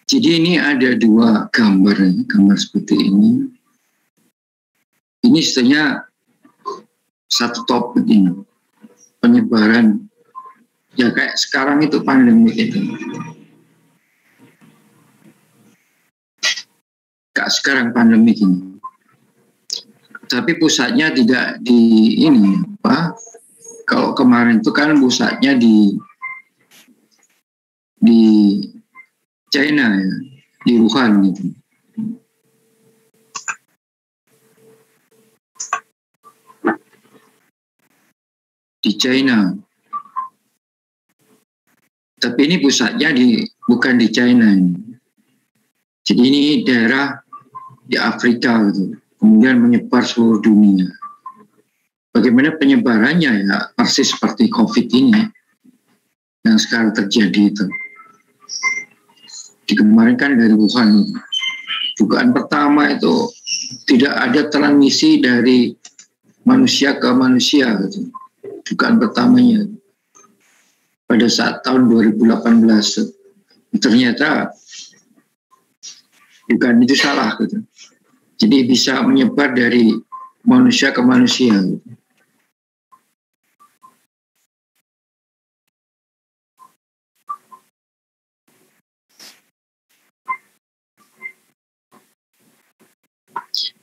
Jadi ini ada dua gambar seperti ini. Ini sebenarnya satu topik ini, penyebaran. Ya kayak sekarang itu pandemi itu. Kayak sekarang pandemi ini. Tapi pusatnya tidak di ini, apa? Kalau kemarin itu kan pusatnya di China ya, di Wuhan gitu. Di China. Tapi ini pusatnya bukan di China ini. Jadi ini daerah di Afrika gitu. Kemudian menyebar seluruh dunia. Bagaimana penyebarannya ya persis seperti COVID ini yang sekarang terjadi itu. Di kemarin kan dari Wuhan, dugaan pertama itu tidak ada transmisi dari manusia ke manusia gitu. Dugaan pertamanya pada saat tahun 2018 ternyata dugaan itu salah gitu. Jadi bisa menyebar dari manusia ke manusia gitu.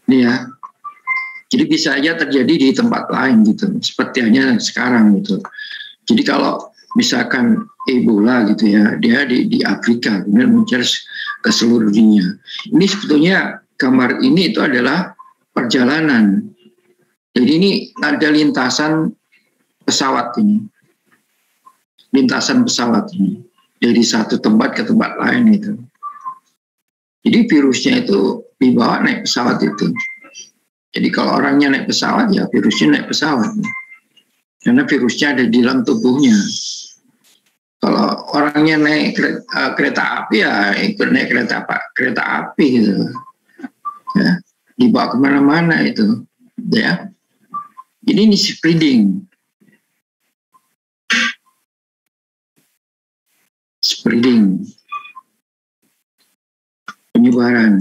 Ini ya, jadi bisa aja terjadi di tempat lain gitu, seperti hanya sekarang gitu. Jadi kalau misalkan Ebola gitu ya, dia di Afrika, kemudian muncul ke seluruh dunia. Ini sebetulnya gambar ini itu adalah perjalanan. Jadi ini ada lintasan pesawat ini, lintasan pesawat ini dari satu tempat ke tempat lain itu. Jadi virusnya itu dibawa naik pesawat itu. Jadi kalau orangnya naik pesawat, ya virusnya naik pesawat. Karena virusnya ada di dalam tubuhnya. Kalau orangnya naik kereta api, ya ikut naik kereta api gitu. Ya, dibawa kemana-mana itu. Ya. Jadi ini spreading. Penyebaran.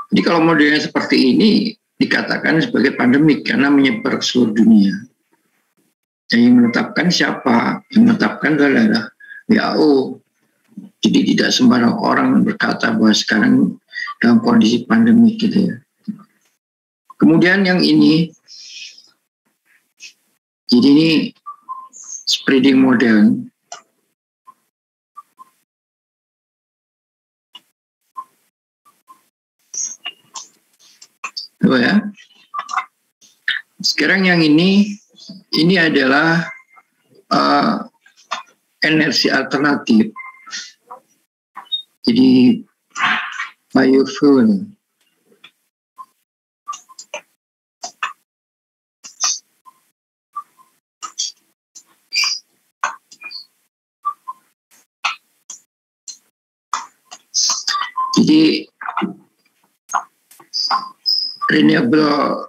Jadi kalau modelnya seperti ini dikatakan sebagai pandemik karena menyebar ke seluruh dunia. Yang menetapkan siapa? Yang menetapkan adalah WHO. Jadi tidak sembarang orang berkata bahwa sekarang dalam kondisi pandemik gitu ya. Kemudian yang ini, jadi ini spreading model. Tuh ya. Sekarang yang ini adalah energi alternatif. Jadi biofuel. Jadi renewable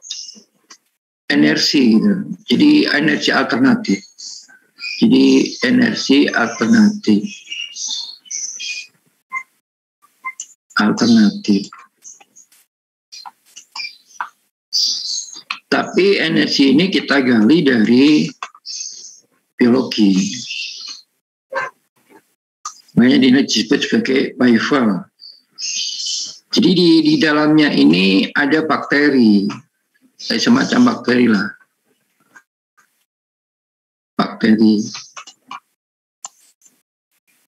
energi gitu. Jadi energi alternatif. Jadi energi alternatif. Tapi energi ini kita gali dari biologi. Makanya disebut sebagai biofuel. Jadi di dalamnya ini ada bakteri, semacam bakteri lah. Bakteri.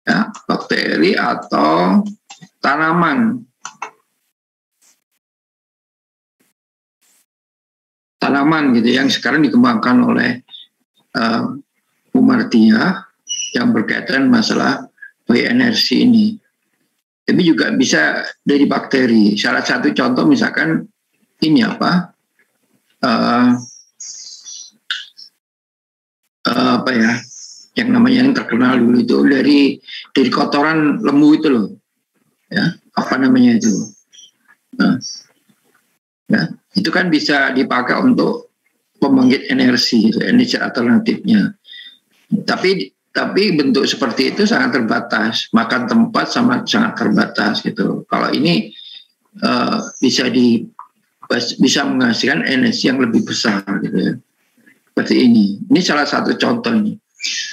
Ya, bakteri atau tanaman. Tanaman gitu yang sekarang dikembangkan oleh Umartia yang berkaitan masalah bioenergi ini. Tapi juga bisa dari bakteri. Salah satu contoh misalkan ini apa? Apa ya? Yang namanya yang terkenal dulu itu dari kotoran lembu itu loh. Ya, apa namanya itu? Nah, ya, itu kan bisa dipakai untuk pembangkit energi, gitu, energi alternatifnya. Tapi tapi bentuk seperti itu sangat terbatas, makan tempat sama sangat terbatas gitu. Kalau ini bisa menghasilkan energi yang lebih besar gitu ya. Seperti ini. Ini salah satu contohnya.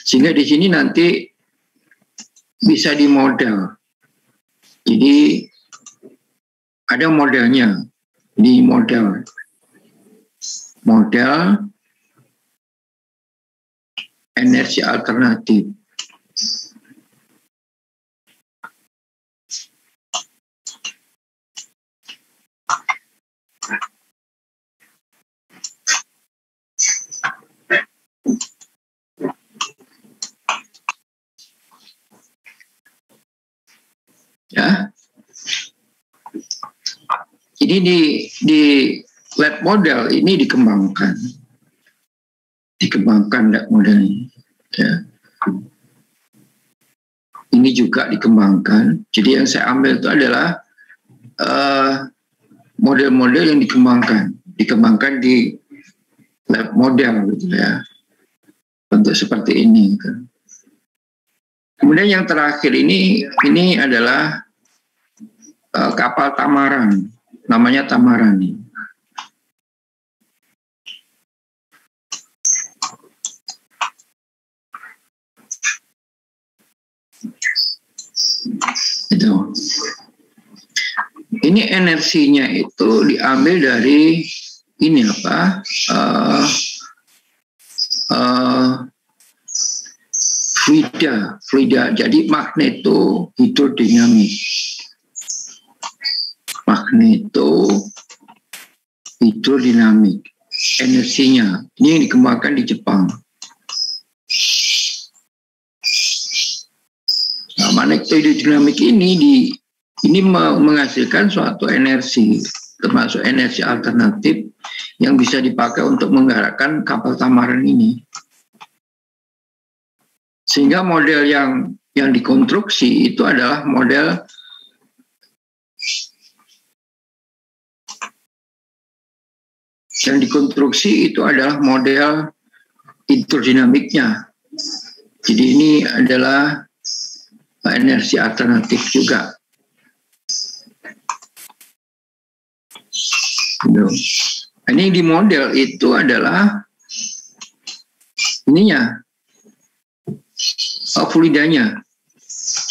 Sehingga di sini nanti bisa dimodel. Jadi ada modelnya. Di model energi alternatif. Ya. Jadi di lab model ini dikembangkan lab model ini. Ya. Ini juga dikembangkan. Jadi yang saya ambil itu adalah model-model yang dikembangkan di lab model gitu ya. Bentuk seperti ini. Gitu. Kemudian yang terakhir ini adalah kapal Tamaran, namanya Tamaran nih. Itu. Ini energinya itu diambil dari ini apa? Fluida. Jadi magnetohidrodinamik. Magnetohidrodinamik. Energinya. Ini yang dikembangkan di Jepang. Nah, magnetohidrodinamik ini menghasilkan suatu energi, termasuk energi alternatif yang bisa dipakai untuk menggerakkan kapal Tamaran ini. Sehingga model yang dikonstruksi itu adalah model hidrodinamiknya. Jadi ini adalah energi alternatif juga. Ini di model itu adalah ininya, fluidanya.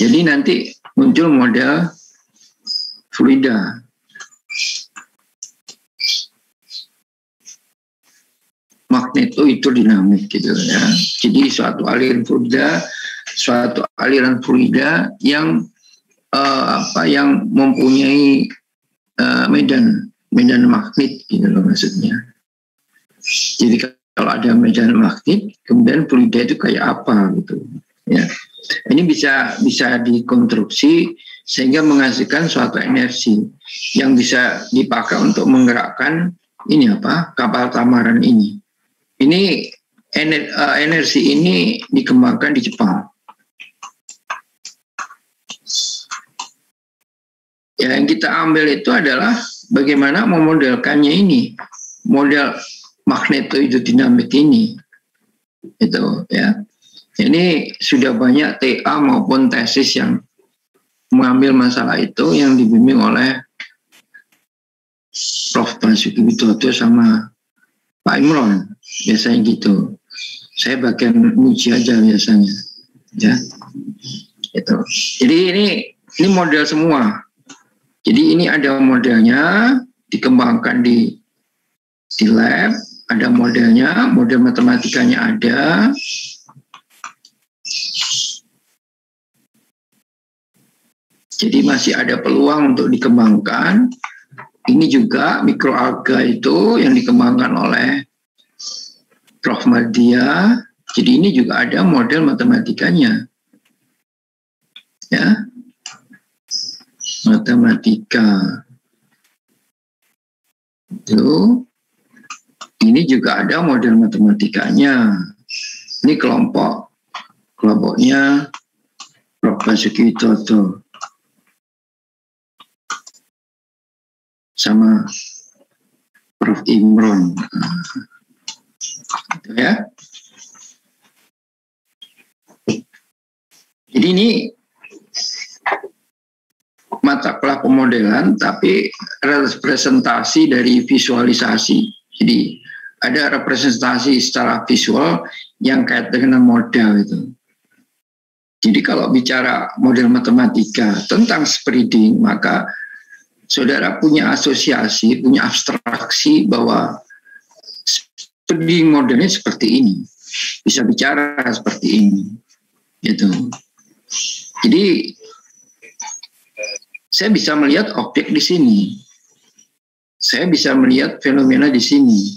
Jadi nanti muncul model fluida. Magnetohidrodinamik gitu ya. Jadi suatu aliran fluida yang yang mempunyai medan magnet gitu loh maksudnya. Jadi kalau ada medan magnet, kemudian fluida itu kayak apa gitu ya. Ini bisa dikonstruksi sehingga menghasilkan suatu energi yang bisa dipakai untuk menggerakkan kapal Tamaran ini. Ini energi ini dikembangkan di Jepang. Ya, yang kita ambil itu adalah bagaimana memodelkannya ini, model magnetohidrodinamik ini, itu ya. Ini sudah banyak TA maupun tesis yang mengambil masalah itu yang dibimbing oleh Prof. Basuki Widodo sama Pak Imron, biasanya gitu. Saya bagian uji aja biasanya, ya. Itu. Jadi ini model semua. Jadi ini ada modelnya dikembangkan di lab, ada modelnya, model matematikanya ada. Jadi masih ada peluang untuk dikembangkan. Ini juga mikroalga itu yang dikembangkan oleh Prof. Madya. Jadi ini juga ada model matematikanya. Ya. Matematika. Itu. Ini juga ada model matematikanya. Ini kelompoknya Prof. Basuki Widodo sama Prof. Imron. Gitu ya. ini mata kuliah pemodelan, tapi representasi dari visualisasi. Jadi ada representasi secara visual yang kait dengan model itu. Jadi kalau bicara model matematika tentang spreading, maka saudara punya asosiasi, punya abstraksi bahwa spreading modelnya seperti ini, bisa bicara seperti ini, gitu. Jadi saya bisa melihat objek di sini, saya bisa melihat fenomena di sini,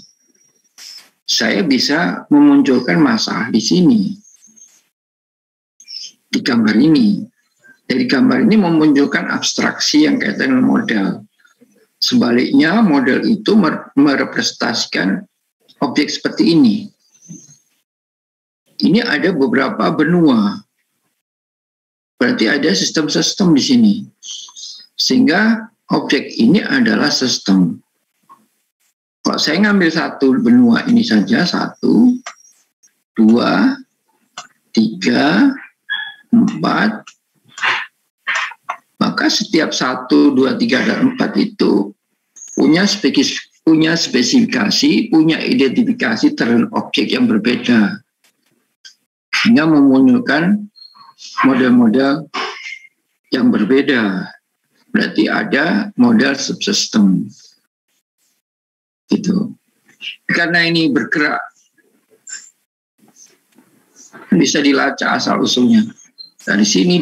saya bisa memunculkan masalah di sini. Di gambar ini, dari gambar ini memunculkan abstraksi yang kaitan dengan model. Sebaliknya, model itu merepresentasikan objek seperti ini. Ini ada beberapa benua, berarti ada sistem-sistem di sini, sehingga objek ini adalah sistem. Kalau saya ngambil satu benua ini saja, 1, 2, 3, 4, maka setiap 1, 2, 3, dan 4 itu punya spesifikasi, punya identifikasi terhadap objek yang berbeda, sehingga memunculkan model-model yang berbeda. Berarti ada model subsistem, gitu. Karena ini bergerak, bisa dilacak asal-usulnya. Dari sini,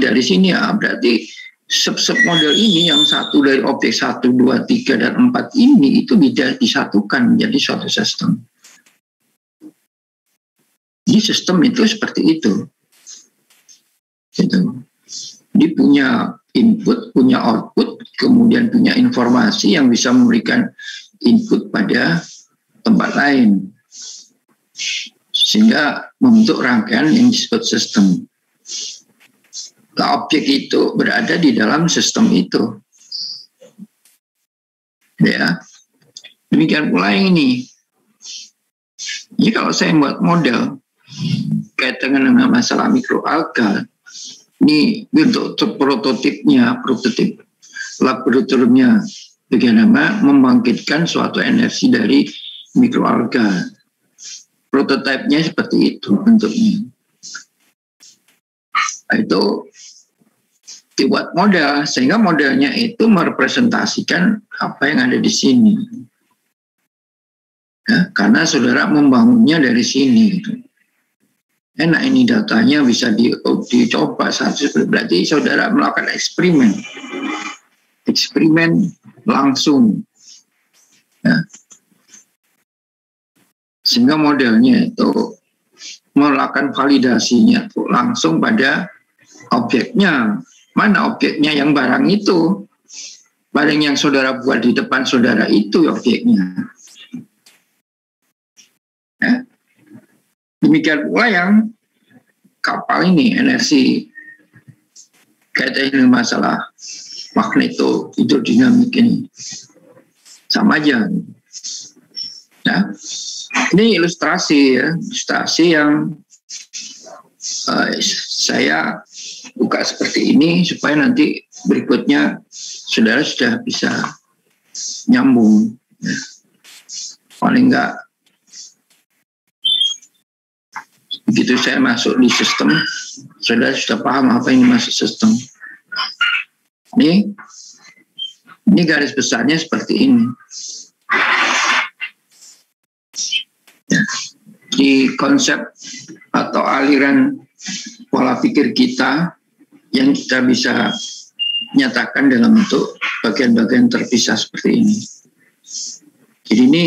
ya, berarti sub-sub model ini yang satu dari objek 1, 2, 3, dan 4 ini itu bisa disatukan menjadi suatu sistem. Jadi sistem itu seperti itu. Gitu. Dia punya input, punya output, kemudian punya informasi yang bisa memberikan input pada tempat lain. Sehingga membentuk rangkaian yang disebut sistem. Objek itu berada di dalam sistem itu, ya. Demikian pula yang ini. Jadi kalau saya buat model kaitan dengan masalah mikroalga, ini bentuk prototip laboratoriumnya bagaimana membangkitkan suatu energi dari mikroalga. Prototipenya seperti itu bentuknya. Itu dibuat model, sehingga modelnya itu merepresentasikan apa yang ada di sini. Ya, karena saudara membangunnya dari sini. Gitu. Enak ini datanya bisa dicoba, berarti saudara melakukan eksperimen langsung. Ya. Sehingga modelnya itu melakukan validasinya langsung pada objeknya. Mana objeknya yang barang itu? Barang yang saudara buat di depan saudara itu objeknya. Ya. Demikian pula yang kapal ini, energi kaitan dengan masalah hidrodinamik ini. Sama aja. Ya. Ini ilustrasi ya, ilustrasi yang saya buka seperti ini supaya nanti berikutnya saudara sudah bisa nyambung. Ya. Paling enggak begitu saya masuk di sistem, saudara sudah paham apa yang masuk sistem. Ini garis besarnya seperti ini. Ya. Di konsep atau aliran pola pikir kita yang kita bisa nyatakan dalam bentuk bagian-bagian terpisah seperti ini. Jadi ini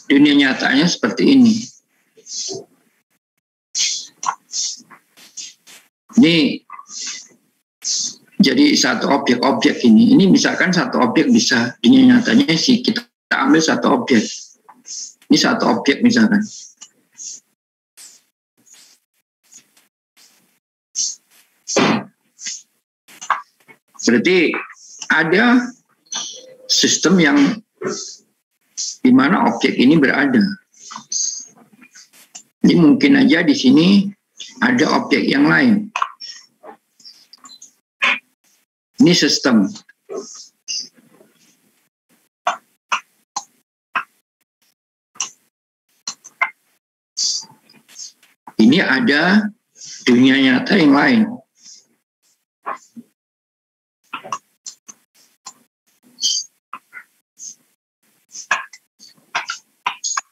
dunia nyatanya seperti ini. Ini jadi satu objek-objek ini misalkan satu objek bisa dunia nyatanya kita ambil satu objek. Ini satu objek misalkan. Berarti ada sistem yang di mana objek ini berada. Ini mungkin aja di sini ada objek yang lain. Ini sistem. Ini ada dunia nyata yang lain.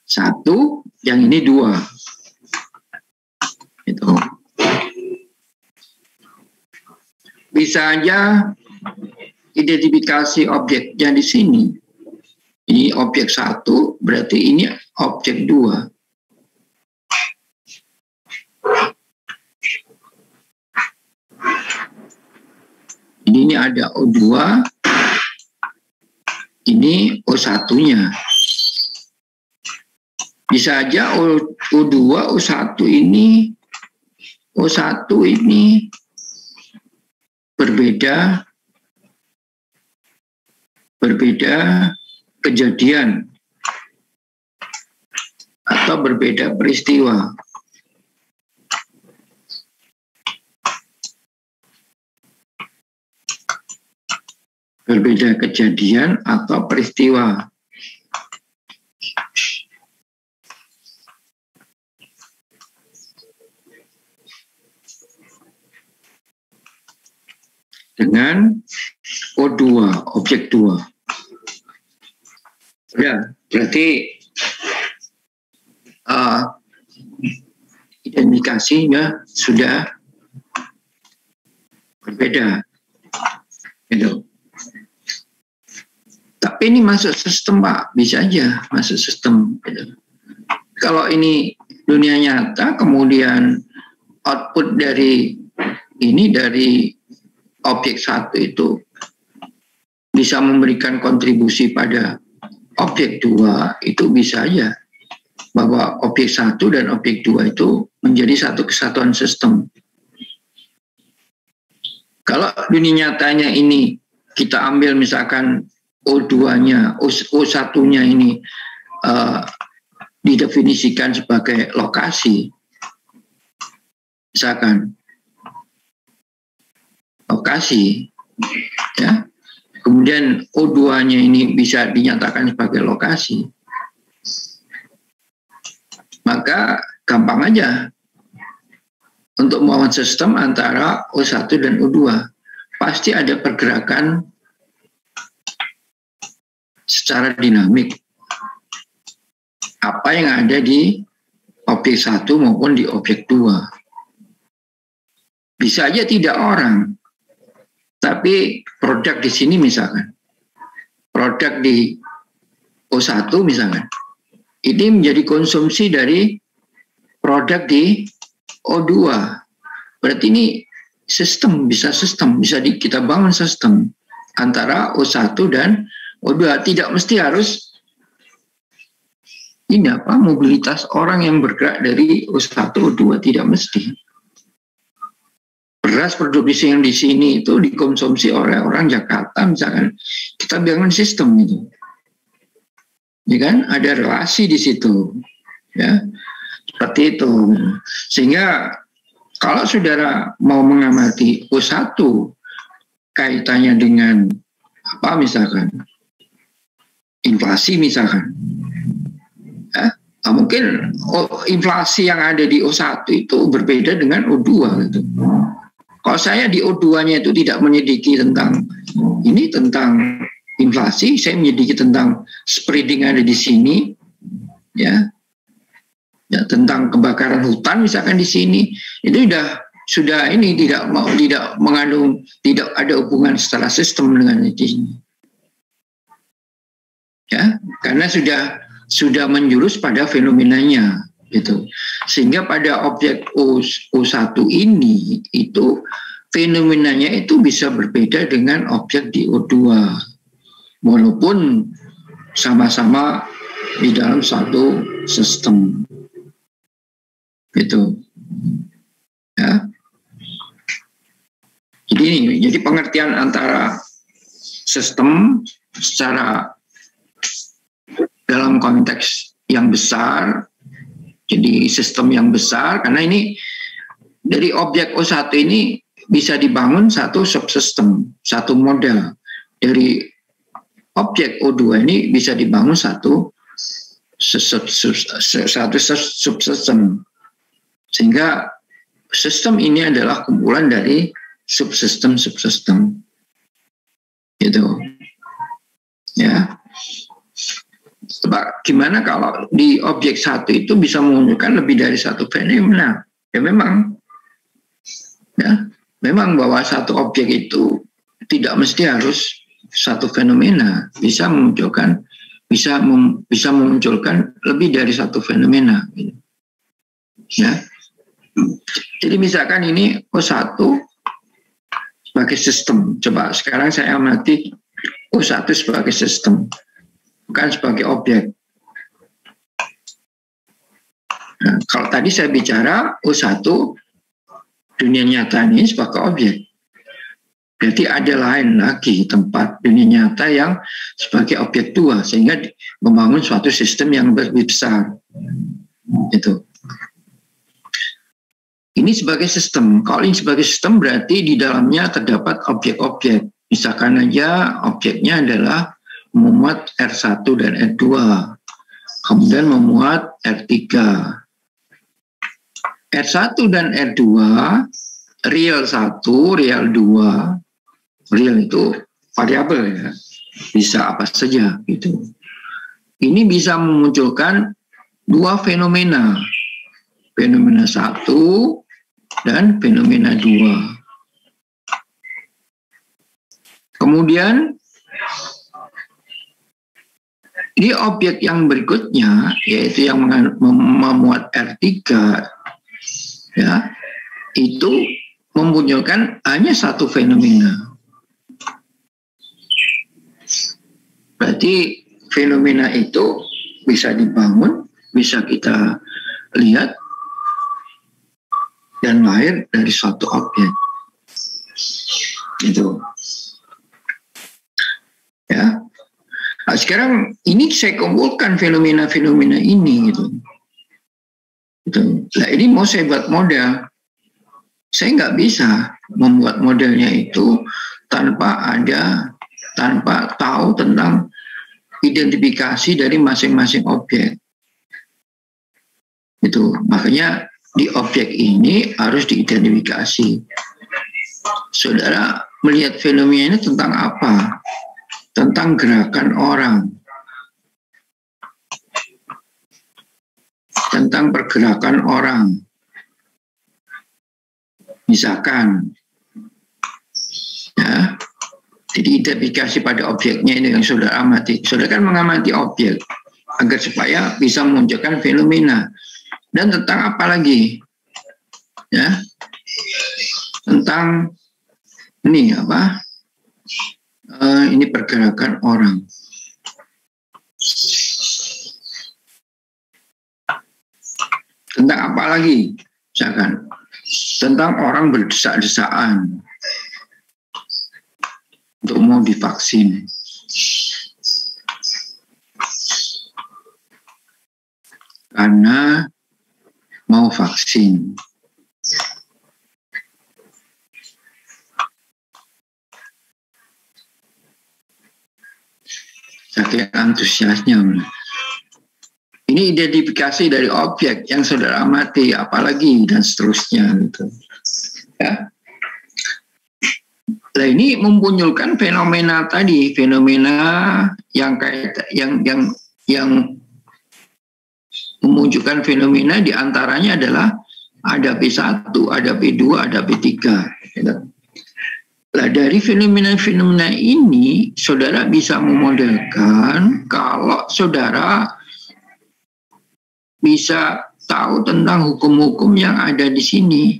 Satu, yang ini dua. Itu. Bisa aja identifikasi objeknya di sini. Ini objek satu, berarti ini objek dua. Ini ada O2, ini O1-nya. Bisa aja O2, O1 ini berbeda kejadian atau berbeda peristiwa. Berbeda kejadian atau peristiwa. Dengan O2, objek 2. Ya, berarti identifikasinya sudah berbeda. Gitu. Tapi ini masuk sistem, Pak, bisa aja masuk sistem. Gitu. Kalau ini dunia nyata, kemudian output dari objek satu itu bisa memberikan kontribusi pada objek 2, itu bisa aja bahwa objek 1 dan objek 2 itu menjadi satu kesatuan sistem. Kalau dunia nyatanya ini kita ambil misalkan O2-nya, O1-nya ini didefinisikan sebagai lokasi, misalkan lokasi, ya. Kemudian O2-nya ini bisa dinyatakan sebagai lokasi. Maka gampang aja untuk membangun sistem antara O1 dan O2. Pasti ada pergerakan secara dinamik. Apa yang ada di objek 1 maupun di objek 2. Bisa aja tidak orang. Tapi produk di sini misalkan, produk di O1 misalkan, ini menjadi konsumsi dari produk di O2. Berarti ini bisa kita bangun sistem antara O1 dan O2. Tidak mesti harus mobilitas orang yang bergerak dari O1 O2, tidak mesti. Beras produksi yang di sini itu dikonsumsi oleh orang Jakarta misalkan, kita bangun sistem itu, ya kan, ada relasi di situ, ya, seperti itu. Sehingga kalau saudara mau mengamati O1 kaitannya dengan apa misalkan inflasi misalkan, ya, mungkin inflasi yang ada di O1 itu berbeda dengan O2 gitu. Kalau saya di O2-nya itu tidak menyelidiki tentang inflasi, saya menyelidiki tentang spreading ada di sini, ya tentang kebakaran hutan misalkan di sini, itu sudah ini tidak mengandung, tidak ada hubungan secara sistem dengan ini, ya, karena sudah menjurus pada fenomenanya. Gitu. Sehingga pada objek O1 ini itu fenomenanya itu bisa berbeda dengan objek di O2 walaupun sama-sama di dalam satu sistem gitu, ya. Jadi pengertian antara sistem secara dalam konteks yang besar, jadi sistem yang besar, karena ini dari objek O1 ini bisa dibangun satu subsistem, satu model dari objek O2 ini bisa dibangun satu subsistem, sehingga sistem ini adalah kumpulan dari subsistem gitu ya. Coba gimana kalau di objek satu itu bisa menunjukkan lebih dari satu fenomena? Ya memang bahwa satu objek itu tidak mesti harus satu fenomena, bisa memunculkan lebih dari satu fenomena gitu. Ya. Jadi misalkan ini O1 sebagai sistem. Coba sekarang saya amati O1 sebagai sistem, bukan sebagai objek. Nah, kalau tadi saya bicara O1 dunia nyata ini sebagai objek, berarti ada lain lagi tempat dunia nyata yang sebagai objek 2, sehingga membangun suatu sistem yang lebih besar. Itu. Ini sebagai sistem. Kalau ini sebagai sistem berarti di dalamnya terdapat objek-objek. Misalkan aja objeknya adalah memuat R1 dan R2. Kemudian memuat R3. R1 dan R2, real 1, real 2. Real itu variabel ya. Bisa apa saja gitu. Ini bisa memunculkan dua fenomena. Fenomena 1 dan fenomena 2. Kemudian di objek yang berikutnya, yaitu yang memuat R3, ya, itu memunculkan hanya satu fenomena. Berarti fenomena itu bisa dibangun, bisa kita lihat, dan lahir dari suatu objek. Itu. Ya. Nah, sekarang ini saya kumpulkan fenomena-fenomena ini gitu. Nah, ini mau saya buat model. Saya nggak bisa membuat modelnya itu tanpa tahu tentang identifikasi dari masing-masing objek. Itu makanya di objek ini harus diidentifikasi. Saudara melihat fenomena ini tentang apa? Tentang gerakan orang, tentang pergerakan orang. Misalkan, ya, jadi identifikasi pada objeknya ini yang saudara amati. Saudara kan mengamati objek agar supaya bisa memunculkan fenomena. Dan tentang apa lagi? Ya, tentang ini apa? Ini pergerakan orang. Tentang apa lagi? Misalkan tentang orang berdesak-desaan untuk mau divaksin. Karena mau vaksin. Saking antusiasnya. Ini identifikasi dari objek yang saudara amati, apalagi dan seterusnya gitu. Ya. Nah, ini memunculkan fenomena tadi, fenomena yang memunculkan fenomena diantaranya adalah ada P1, ada P2, ada P3. Gitu. Nah, dari fenomena-fenomena ini, saudara bisa memodelkan kalau saudara bisa tahu tentang hukum-hukum yang ada di sini.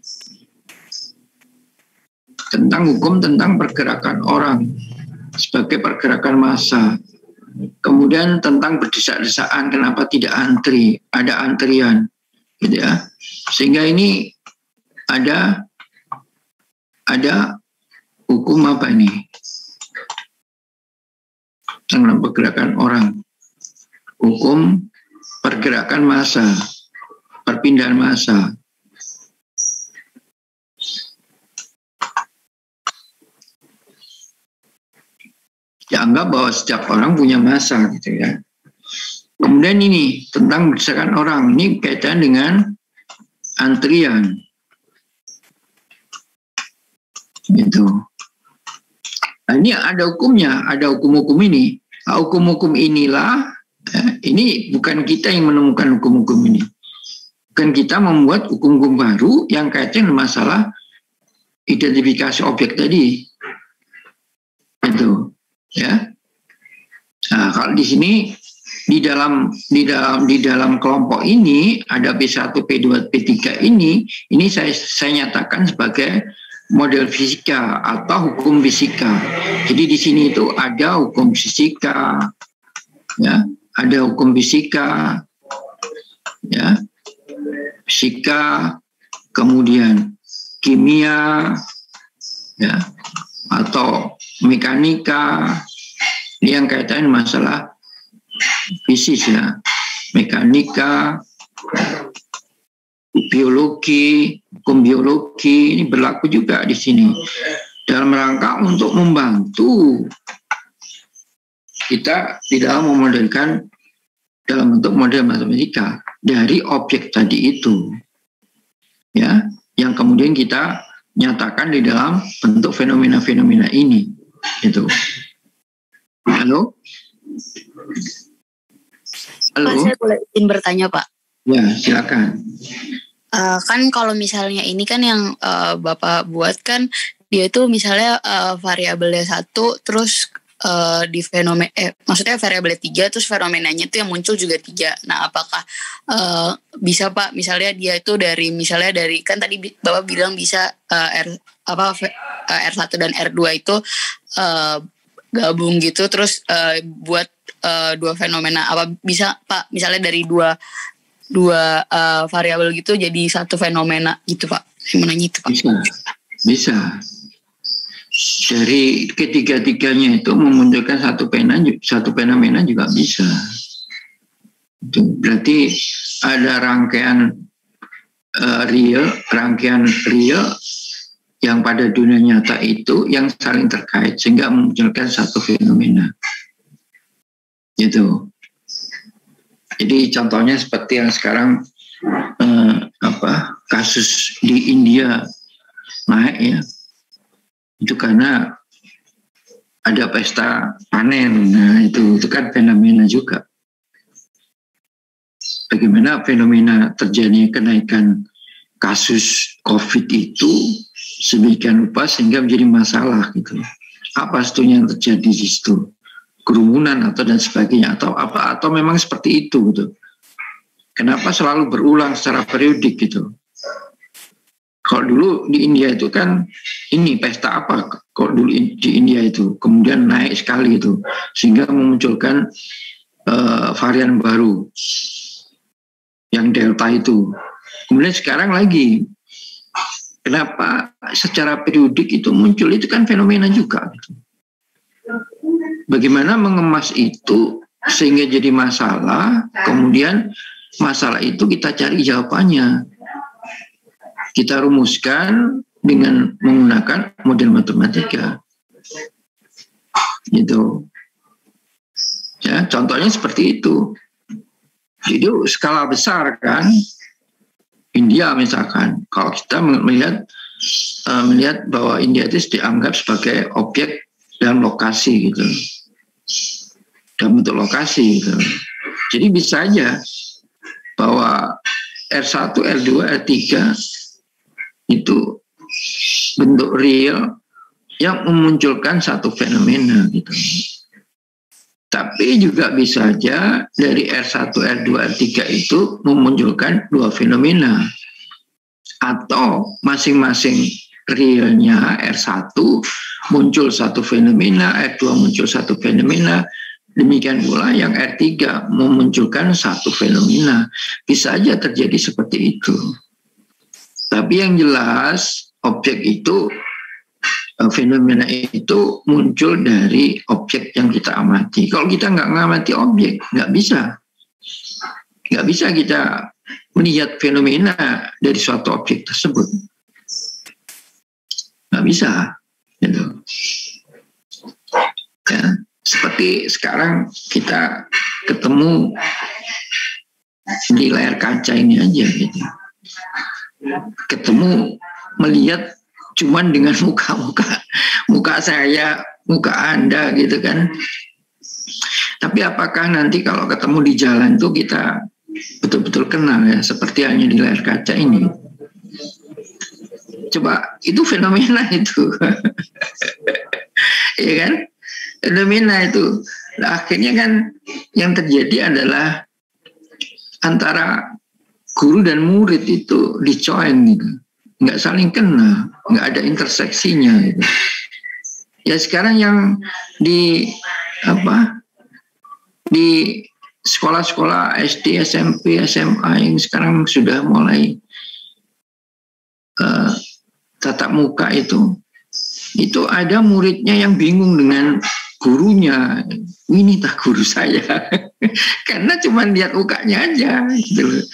Tentang hukum tentang pergerakan orang sebagai pergerakan massa. Kemudian tentang berdesak-desaan, kenapa tidak antri, ada antrian. Gitu ya. Sehingga ini ada hukum apa ini? Tentang pergerakan orang. Hukum pergerakan massa, perpindahan massa. Dianggap bahwa setiap orang punya masa gitu ya. Kemudian ini tentang berdasarkan orang, ini kaitan dengan antrian. Gitu. Nah, ini ada hukumnya, ada hukum-hukum ini. Nah, hukum-hukum inilah, ini bukan kita yang menemukan hukum-hukum ini. Bukan kita membuat hukum-hukum baru yang kaitan dengan masalah identifikasi objek tadi. Itu, ya. Nah, kalau di sini di dalam kelompok ini ada P1, P2, P3 ini saya nyatakan sebagai model fisika atau hukum fisika. Jadi di sini itu ada hukum fisika, ya, ada hukum fisika, ya, fisika, kemudian kimia, ya, atau mekanika, ini yang kaitan masalah fisik ya, mekanika, biologi, hukum biologi ini berlaku juga di sini dalam rangka untuk membantu kita di dalam memodelkan dalam bentuk model matematika dari objek tadi itu, ya, yang kemudian kita nyatakan di dalam bentuk fenomena-fenomena ini, gitu. Halo? Halo? Pak, saya boleh izin bertanya, Pak? Ya, silakan. Kan kalau misalnya ini kan yang Bapak buat kan dia itu misalnya variabelnya 1 terus di fenomena maksudnya variabelnya 3 terus fenomenanya itu yang muncul juga 3. Nah, apakah bisa Pak misalnya dia itu dari kan tadi Bapak bilang bisa R1 dan R2 itu gabung gitu terus buat dua fenomena, apa bisa Pak misalnya dari dua variabel gitu jadi satu fenomena gitu Pak? Saya mau nanya itu Pak. Bisa. Dari ketiga-tiganya itu memunculkan satu fenomena juga bisa. Itu berarti ada rangkaian real yang pada dunia nyata itu yang saling terkait sehingga memunculkan satu fenomena. Gitu. Jadi contohnya seperti yang sekarang kasus di India naik ya, itu karena ada pesta panen. Nah itu kan fenomena juga. Bagaimana fenomena terjadinya kenaikan kasus COVID itu sedemikian rupa sehingga menjadi masalah gitu. Apa sebetulnya yang terjadi di situ? Kerumunan atau dan sebagainya atau apa, atau memang seperti itu gitu. Kenapa selalu berulang secara periodik gitu? Kalau dulu di India itu kan ini pesta apa? Kalau dulu di India itu kemudian naik sekali itu sehingga memunculkan varian baru yang Delta itu. Kemudian sekarang lagi kenapa secara periodik itu muncul, itu kan fenomena juga gitu. Bagaimana mengemas itu sehingga jadi masalah, kemudian masalah itu kita cari jawabannya. Kita rumuskan dengan menggunakan model matematika. Gitu. Ya, contohnya seperti itu. Jadi skala besar kan, India misalkan, kalau kita melihat bahwa India itu dianggap sebagai objek dalam lokasi gitu, dalam bentuk lokasi gitu. Jadi bisa aja bahwa R1, R2, R3 itu bentuk real yang memunculkan satu fenomena gitu. Tapi juga bisa aja dari R1, R2, R3 itu memunculkan dua fenomena. Atau masing-masing realnya R1 muncul satu fenomena, R2 muncul satu fenomena, demikian pula yang R3 memunculkan satu fenomena. Bisa aja terjadi seperti itu. Tapi yang jelas objek itu, fenomena itu muncul dari objek yang kita amati. Kalau kita nggak mengamati objek, nggak bisa kita melihat fenomena dari suatu objek tersebut. Nggak bisa, gitu. Ya. Tapi sekarang kita ketemu di layar kaca ini aja gitu. Ketemu, melihat cuman dengan muka saya, muka Anda gitu kan. Tapi apakah nanti kalau ketemu di jalan tuh kita betul-betul kenal ya, seperti hanya di layar kaca ini? Coba, itu fenomena itu. Iya kan? Fenomena itu. Nah, akhirnya kan yang terjadi adalah antara guru dan murid itu dijoin gitu. Nggak saling kenal, nggak ada interseksinya gitu. Ya sekarang yang di sekolah-sekolah SD, SMP, SMA yang sekarang sudah mulai tatap muka itu ada muridnya yang bingung dengan gurunya. Ini tak guru saya. Karena cuma lihat mukanya aja gitu loh.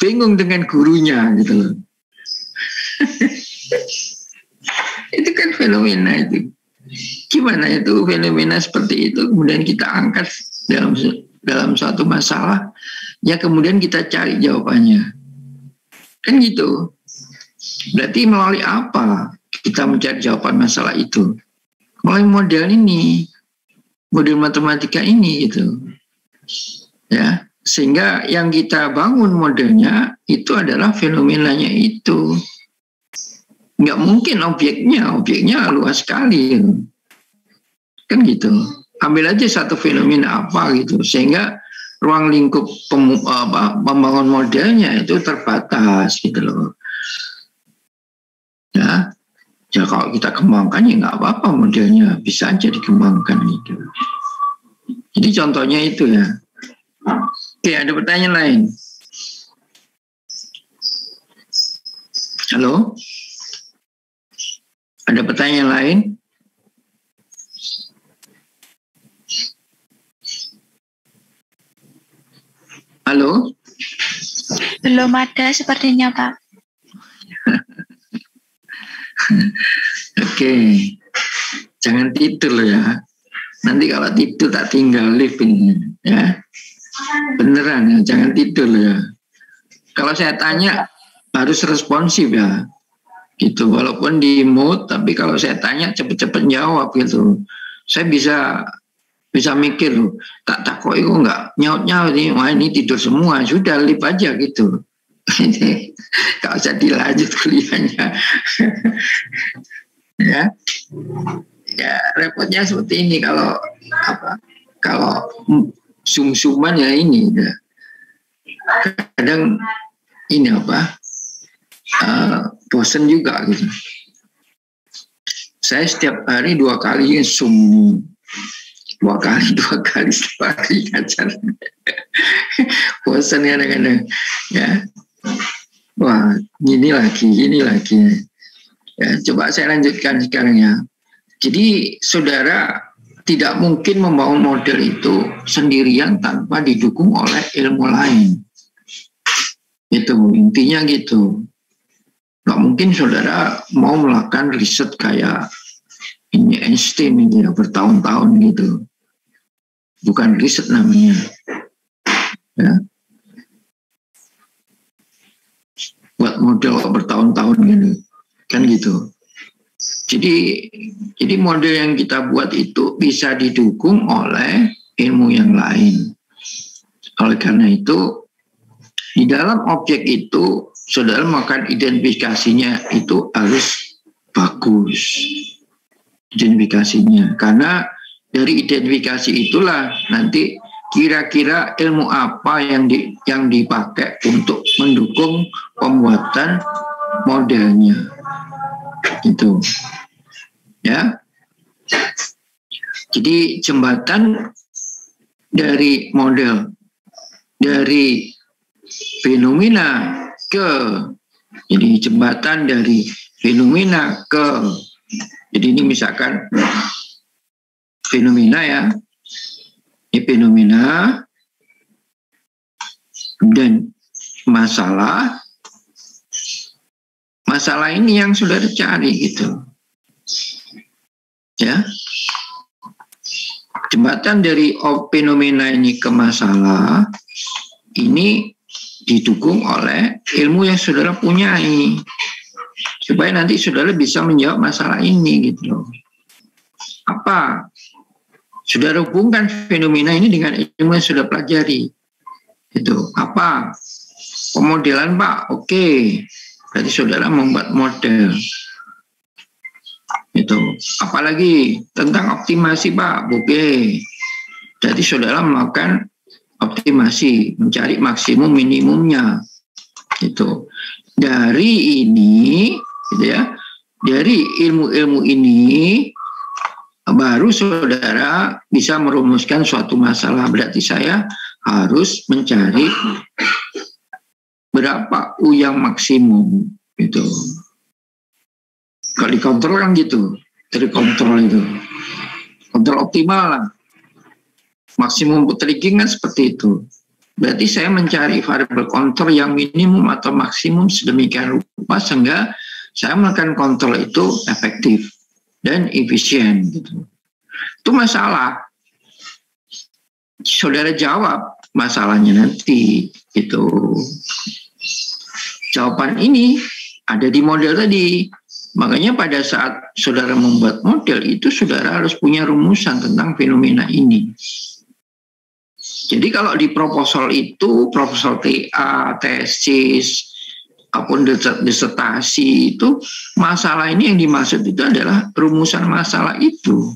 Bingung dengan gurunya gitu loh. Itu kan fenomena itu. Gimana itu fenomena seperti itu kemudian kita angkat dalam suatu masalah, ya kemudian kita cari jawabannya. Kan gitu. Berarti melalui apa kita mencari jawaban masalah itu? Melalui model ini, model matematika ini gitu. Ya, sehingga yang kita bangun modelnya itu adalah fenomenanya itu. Nggak mungkin objeknya luas sekali gitu. Kan gitu. Ambil aja satu fenomena apa gitu, sehingga ruang lingkup pembangun modelnya itu terbatas gitu loh. Ya kalau kita kembangkan ya nggak apa-apa, modelnya bisa aja dikembangkan gitu. Jadi contohnya itu ya. Oke, ada pertanyaan lain? Halo? Ada pertanyaan lain? Halo? Belum ada sepertinya, Pak. Oke. Jangan tidur ya. Nanti kalau tidur tak tinggal lift ini ya. Beneran ya, jangan tidur ya. Kalau saya tanya harus responsif ya. Gitu, walaupun di mood, tapi kalau saya tanya cepet-cepet jawab gitu. Saya bisa mikir loh, tak kok itu nggak nyaut-nyaut ini, wah ini tidur semua, sudah lip aja gitu. Kalau usah dilanjut kuliahnya. ya repotnya seperti ini kalau sum-suman ya ini ya. Kadang ini bosen juga gitu. Saya setiap hari 2 kali Zoom, 2 kali setiap hari ngajar. Bosen kadang-kadang ya. Wah, gini lagi. Ya, coba saya lanjutkan sekarang ya. Jadi saudara tidak mungkin membangun model itu sendirian tanpa didukung oleh ilmu lain. Itu intinya gitu. Nggak mungkin saudara mau melakukan riset kayak ini Einstein ini ya, bertahun-tahun gitu. Bukan riset namanya. Ya. Buat model bertahun-tahun gitu. Kan gitu. Jadi model yang kita buat itu bisa didukung oleh ilmu yang lain. Oleh karena itu, di dalam objek itu saudara melakukan identifikasinya itu harus bagus. Identifikasinya. Karena dari identifikasi itulah nanti kira-kira ilmu apa yang dipakai untuk mendukung pembuatan modelnya. Gitu. Ya. Jadi jembatan dari model dari fenomena jadi jembatan dari fenomena jadi ini misalkan fenomena ya, ini fenomena dan masalah ini yang saudara cari gitu ya. jembatan dari fenomena ini ke masalah ini didukung oleh ilmu yang saudara punyai, supaya nanti saudara bisa menjawab masalah ini gitu loh. Apa? Saudara hubungkan fenomena ini dengan ilmu yang sudah pelajari. Itu apa? Pemodelan Pak, oke. Berarti saudara membuat model. Itu. Apalagi tentang optimasi Pak, oke. Jadi saudara melakukan optimasi, mencari maksimum minimumnya. Itu. Dari ini, gitu ya. Dari ilmu-ilmu ini baru saudara bisa merumuskan suatu masalah. Berarti saya harus mencari berapa U yang maksimum gitu. Kalau dikontrol kan gitu, dari kontrol itu, kontrol optimal lah. Maksimum triggering kan seperti itu. Berarti saya mencari variabel kontrol yang minimum atau maksimum sedemikian rupa sehingga saya melakukan kontrol itu efektif dan efisien gitu. Itu masalah. Saudara jawab masalahnya nanti gitu. Jawaban ini ada di model tadi. Makanya pada saat saudara membuat model itu saudara harus punya rumusan tentang fenomena ini. Jadi kalau di proposal itu, proposal TA, tesis, apapun disertasi itu, masalah ini yang dimaksud itu adalah rumusan masalah itu.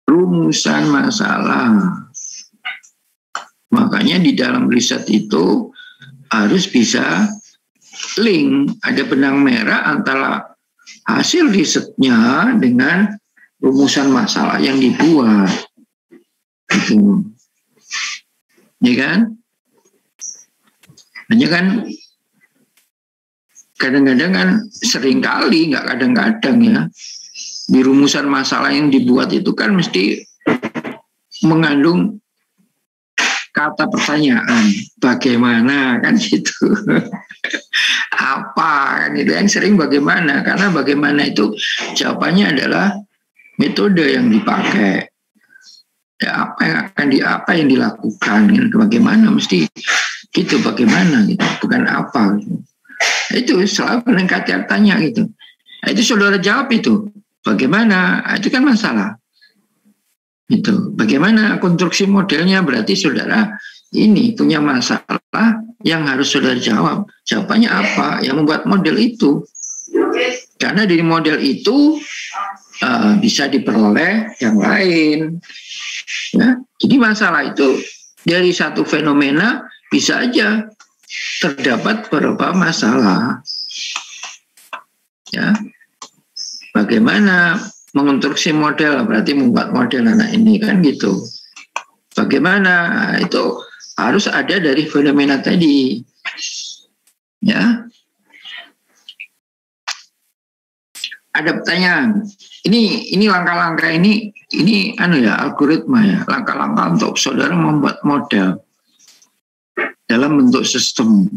Rumusan masalah. Makanya di dalam riset itu harus bisa link, ada benang merah antara hasil risetnya dengan rumusan masalah yang dibuat. Gitu. Ya kan? Hanya kan kadang-kadang kan seringkali, nggak kadang-kadang ya, di rumusan masalah yang dibuat itu kan mesti mengandung kata pertanyaan, bagaimana kan gitu. Apa kan itu yang sering bagaimana, karena bagaimana itu jawabannya adalah metode yang dipakai. Ya, apa yang dilakukan gitu. Bagaimana mesti gitu, bagaimana gitu, bukan apa gitu. Itu selalu melengkapi artinya gitu. Nah, itu saudara jawab itu bagaimana, itu kan masalah itu. Bagaimana konstruksi modelnya, berarti saudara ini punya masalah yang harus saudara jawab. Jawabannya apa yang membuat model itu, karena dari model itu bisa diperoleh yang lain. Ya, jadi masalah itu dari satu fenomena bisa aja terdapat beberapa masalah. Ya, bagaimana mengonstruksi model, berarti membuat model anak ini kan gitu. Bagaimana itu harus ada dari fenomena tadi. Ya, ada pertanyaan. Ini langkah-langkah ini algoritma ya, langkah-langkah untuk saudara membuat model dalam bentuk sistem.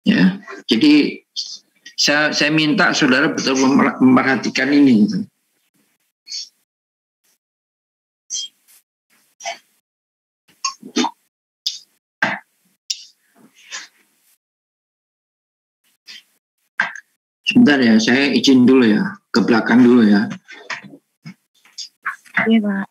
Ya, jadi saya minta saudara betul memperhatikan ini. Gitu. Sebentar ya, saya izin dulu ya, ke belakang dulu ya. Iya, Pak.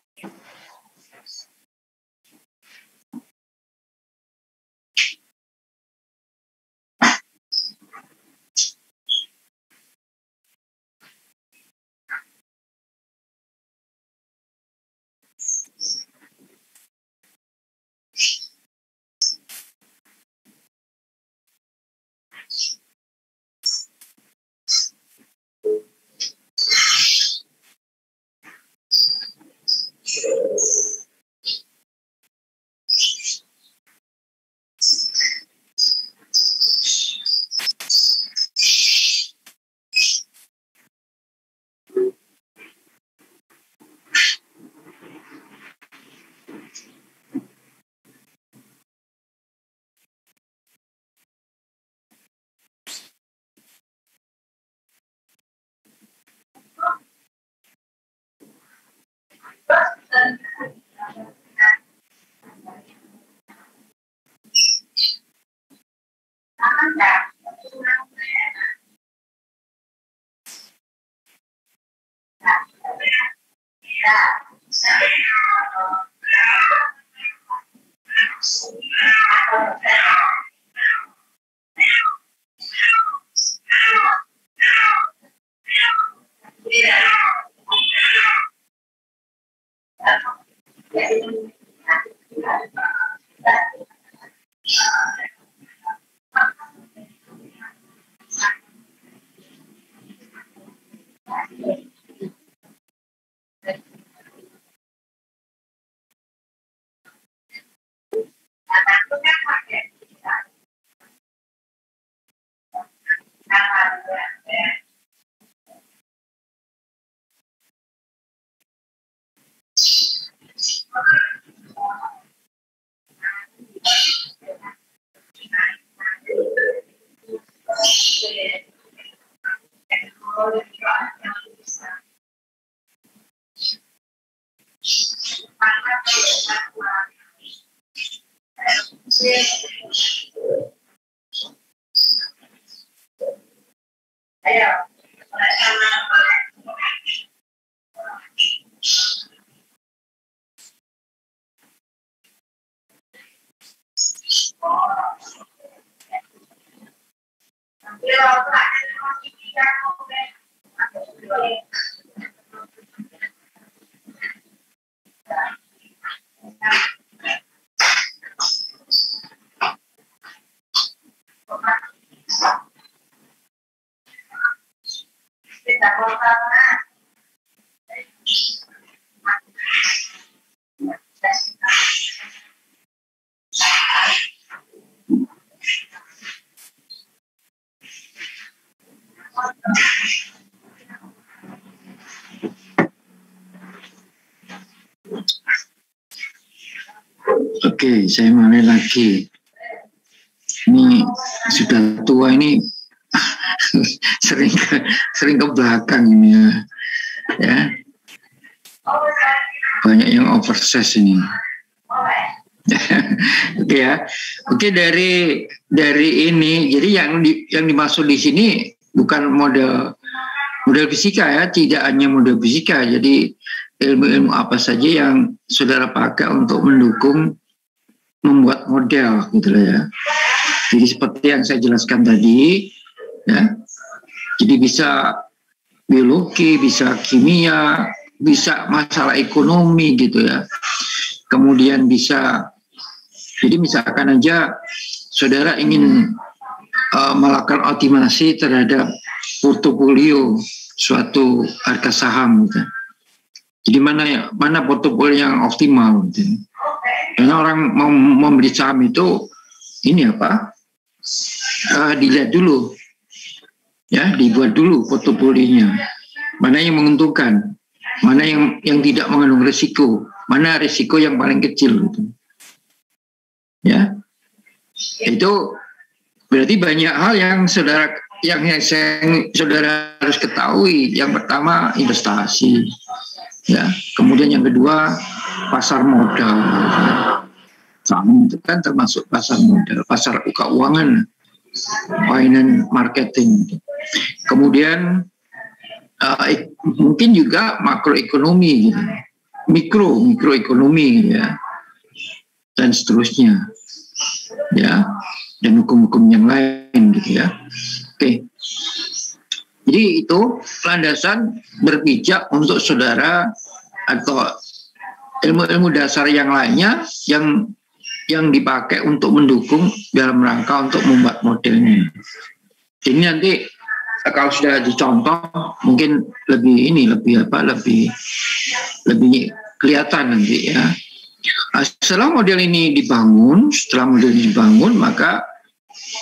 Oke, saya mulai lagi. Ini sudah tua ini sering ke belakang ini ya. Banyak yang oversize ini. Oke ya. Oke, dari ini, jadi yang dimaksud di sini bukan model fisika ya, tidak hanya model fisika. Jadi ilmu-ilmu apa saja yang saudara pakai untuk mendukung membuat model gitu loh ya. Jadi seperti yang saya jelaskan tadi ya. Jadi bisa biologi, bisa kimia, bisa masalah ekonomi gitu ya. Kemudian bisa, jadi misalkan aja saudara ingin melakukan optimasi terhadap portofolio suatu harga saham gitu. Jadi mana portofolio yang optimal gitu. Karena orang mau membeli saham itu ini apa? Dilihat dulu, ya, dibuat dulu portofolionya. Mana yang menguntungkan, mana yang tidak mengandung risiko, mana risiko yang paling kecil, gitu. Ya, itu berarti banyak hal yang saudara harus ketahui. Yang pertama investasi, ya. Kemudian yang kedua pasar modal. Saham itu kan termasuk pasar modal, pasar keuangan, finance, marketing. Kemudian mungkin juga makroekonomi, gitu. mikroekonomi, ya, dan seterusnya, ya, dan hukum-hukum yang lain, gitu ya. Oke. Jadi itu landasan berpijak untuk saudara atau ilmu-ilmu dasar yang lainnya yang dipakai untuk mendukung dalam rangka untuk membuat modelnya. Jadi nanti kalau sudah dicontoh mungkin lebih kelihatan nanti ya. Setelah model ini dibangun, maka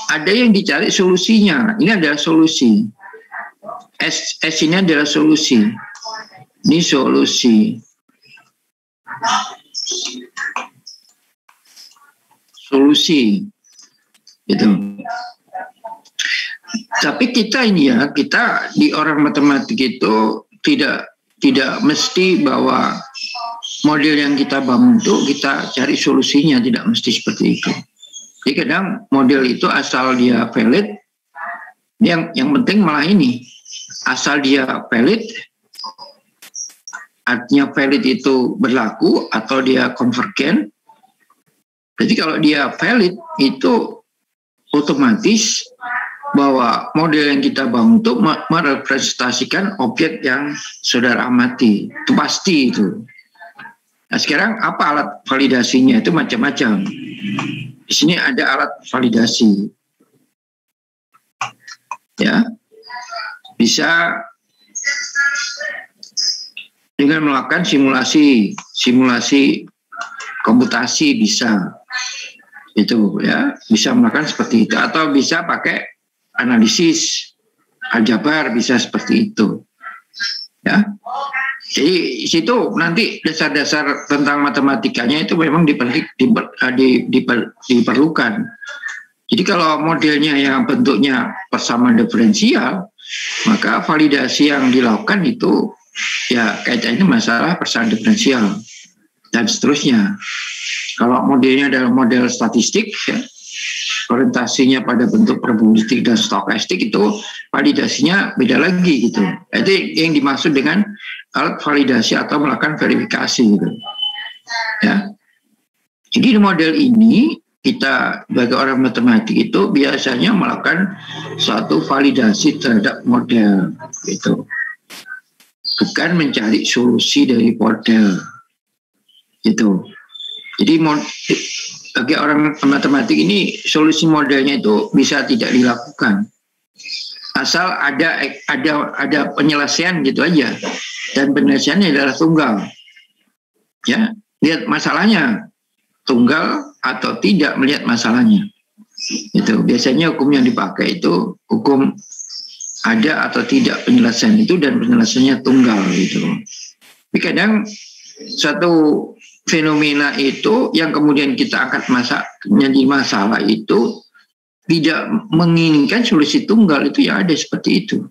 ada yang dicari solusinya. Ini adalah solusi. S ini adalah solusi. Ini solusi. Solusi gitu. Tapi kita di orang matematik itu tidak mesti bahwa model yang kita bangun itu kita cari solusinya, tidak mesti seperti itu. Jadi kadang model itu asal dia valid, yang penting malah ini, asal dia valid, artinya valid itu berlaku atau dia konvergen. Jadi kalau dia valid itu otomatis bahwa model yang kita bangun itu merepresentasikan objek yang saudara amati. Itu pasti itu. Nah sekarang apa alat validasinya? Itu macam-macam. Di sini ada alat validasi. Ya. Bisa dengan melakukan simulasi komputasi bisa. Itu ya, bisa melakukan seperti itu atau bisa pakai analisis aljabar, bisa seperti itu. Ya. Jadi situ nanti dasar-dasar tentang matematikanya itu memang diperlukan. Jadi kalau modelnya yang bentuknya persamaan diferensial, maka validasi yang dilakukan itu ya kaitannya masalah persamaan diferensial dan seterusnya. Kalau modelnya adalah model statistik, ya, orientasinya pada bentuk probabilistik dan stokastik, itu validasinya beda lagi gitu. Itu yang dimaksud dengan alat validasi atau melakukan verifikasi gitu. Ya. Jadi di model ini kita sebagai orang matematik itu biasanya melakukan suatu validasi terhadap model gitu. Bukan mencari solusi dari model gitu. Jadi bagi orang matematik ini solusi modelnya itu bisa tidak dilakukan asal ada penyelesaian gitu aja, dan penyelesaiannya adalah tunggal. Ya, lihat masalahnya tunggal atau tidak melihat masalahnya. Itu biasanya hukum yang dipakai itu hukum ada atau tidak penyelesaian itu, dan penyelesaiannya tunggal gitu. Tapi kadang suatu fenomena itu yang kemudian kita angkat menjadi masalah itu tidak menginginkan solusi tunggal, itu ya ada seperti itu.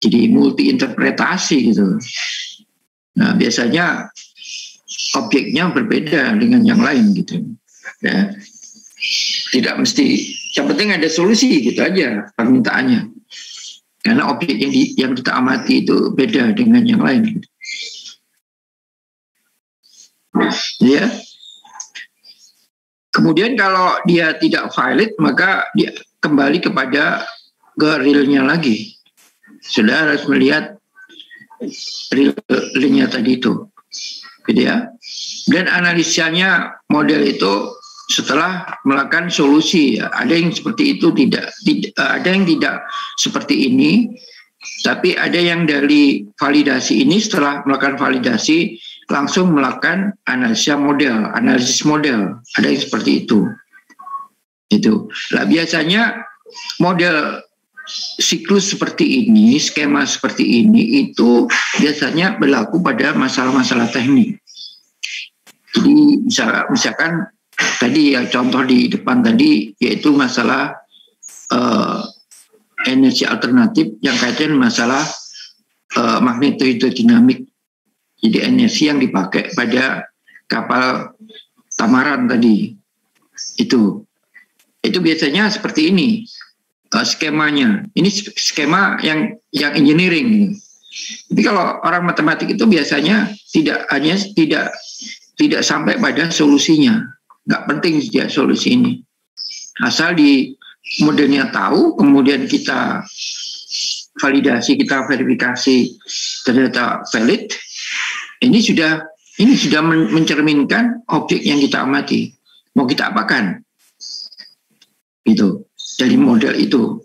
Jadi multi interpretasi gitu. Nah biasanya objeknya berbeda dengan yang lain gitu. Ya. Tidak mesti, yang penting ada solusi gitu aja permintaannya. Karena objek yang kita amati itu beda dengan yang lain. Gitu. Ya. Kemudian kalau dia tidak valid, maka dia kembali kepada realnya lagi. Sudah harus melihat realnya tadi itu, gitu ya. Dan analisanya model itu setelah melakukan solusi, ya. Ada yang seperti itu, tidak ada yang tidak seperti ini. Tapi ada yang dari validasi ini setelah melakukan validasi langsung melakukan analisis model. Ada yang seperti itu. Itu. Nah, biasanya model siklus seperti ini, skema seperti ini itu biasanya berlaku pada masalah-masalah teknik. Jadi misalkan tadi yang contoh di depan tadi yaitu masalah energi alternatif yang kaitan masalah magnetohidrodinamik. Jadi energi yang dipakai pada kapal Tamaran tadi itu biasanya seperti ini skemanya. Ini skema yang engineering. Tapi kalau orang matematik itu biasanya tidak sampai pada solusinya. Nggak penting dia solusi ini. Asal di modelnya tahu, kemudian kita validasi, kita verifikasi ternyata valid. Ini sudah mencerminkan objek yang kita amati. Mau kita apakan? Itu dari model itu.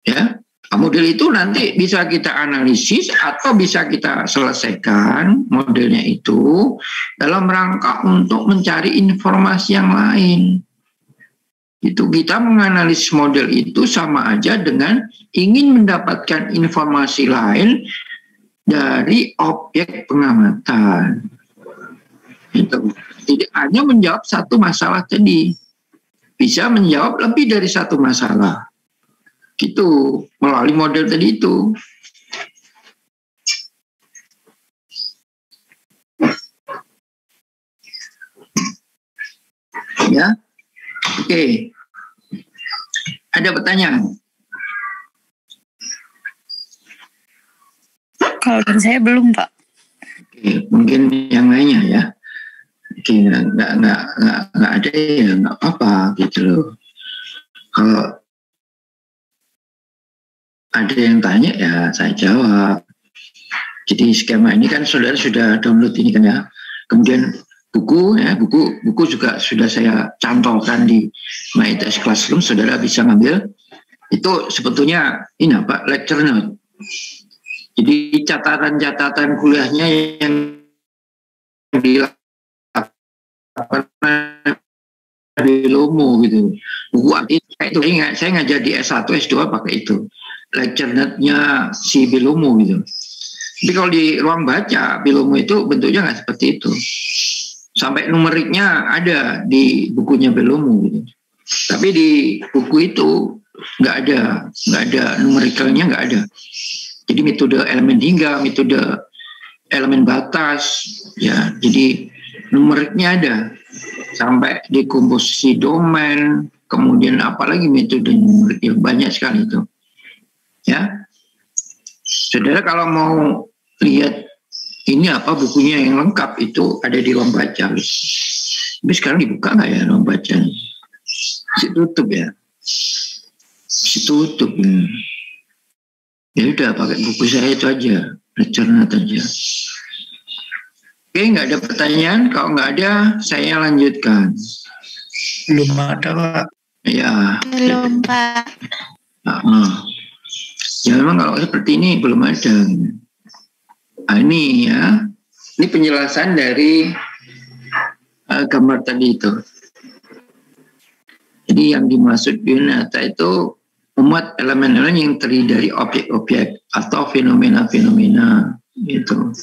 Ya, model itu nanti bisa kita analisis atau bisa kita selesaikan modelnya itu dalam rangka untuk mencari informasi yang lain. Itu kita menganalisis model itu sama aja dengan ingin mendapatkan informasi lain dari objek pengamatan. Itu. Jadi hanya menjawab satu masalah tadi. Bisa menjawab lebih dari satu masalah. Gitu, melalui model tadi itu. Ya, oke. Ada pertanyaan? Kalau dari saya belum, Pak. Oke, mungkin yang lainnya ya. Oke, nggak ada ya, nggak apa-apa gitu loh. Kalau ada yang tanya ya saya jawab. Jadi skema ini kan saudara sudah download ini kan ya. Kemudian buku juga sudah saya cantolkan di MyITS Classroom, saudara bisa ngambil. Itu sebetulnya ini apa, lecture note. Jadi catatan-catatan kuliahnya yang dilakukan di Lomo gitu. Buku itu saya ngajar di S1, S2 pakai itu. Lecture note-nya si Bilomo gitu. Tapi kalau di ruang baca, Bilomo itu bentuknya nggak seperti itu. Sampai numeriknya ada di bukunya Bilomo gitu. Tapi di buku itu nggak ada numerikalnya, nggak ada. Jadi metode elemen hingga, metode elemen batas, ya. Jadi numeriknya ada sampai dekomposisi domain, kemudian apalagi metode numerik ya, banyak sekali itu. Ya, saudara kalau mau lihat ini apa bukunya yang lengkap itu ada di ruang baca. Tapi sekarang dibuka nggak ya ruang baca? Masih tutup ya? Masih tutup ya. Ya udah pakai buku saya itu aja, lecture note aja. Oke, nggak ada pertanyaan. Kalau nggak ada, saya lanjutkan. Belum ada, Pak. Ya. Belum, Pak. Ya memang kalau seperti ini belum ada. Nah, ini ya, ini penjelasan dari gambar tadi itu. Jadi yang dimaksud Bionata itu umat elemen-elemen yang terdiri dari objek-objek atau fenomena-fenomena gitu.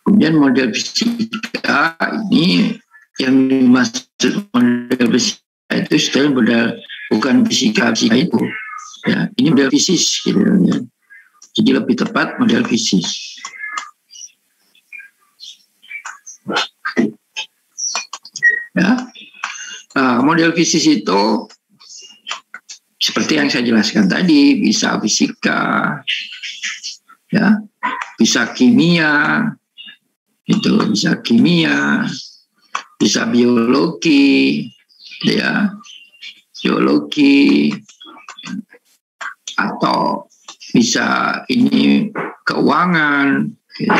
Kemudian model fisika ini yang dimaksud model fisika itu sebenarnya model bukan fisika itu. Ya, ini model fisis gitu ya. Jadi lebih tepat model fisis. Ya. Nah, model fisis itu seperti yang saya jelaskan tadi, bisa fisika, ya, bisa kimia, itu bisa kimia, bisa biologi, ya, geologi, atau bisa ini keuangan, gitu.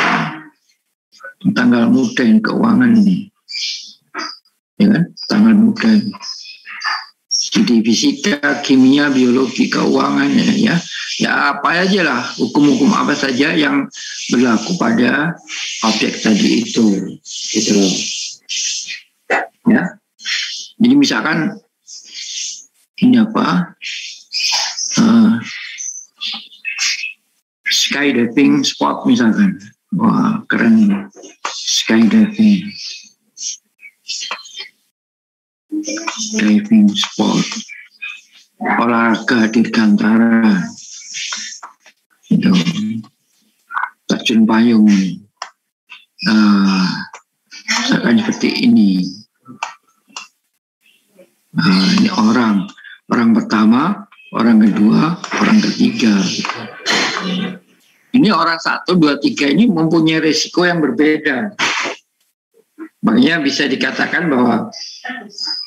Tanggal muda yang keuangan nih, ya kan, tanggal muda. Jadi fisika, kimia, biologi, keuangan ya apa aja lah, hukum-hukum apa saja yang berlaku pada objek tadi itu, gitu loh. Ya, jadi misalkan ini apa, skydiving spot misalkan, wah keren skydiving. Diving sport, olahraga dirgantara, itu terjun payung, misalkan seperti ini. Ini orang pertama, orang kedua, orang ketiga. Ini orang 1, 2, 3 ini mempunyai risiko yang berbeda. Makanya bisa dikatakan bahwa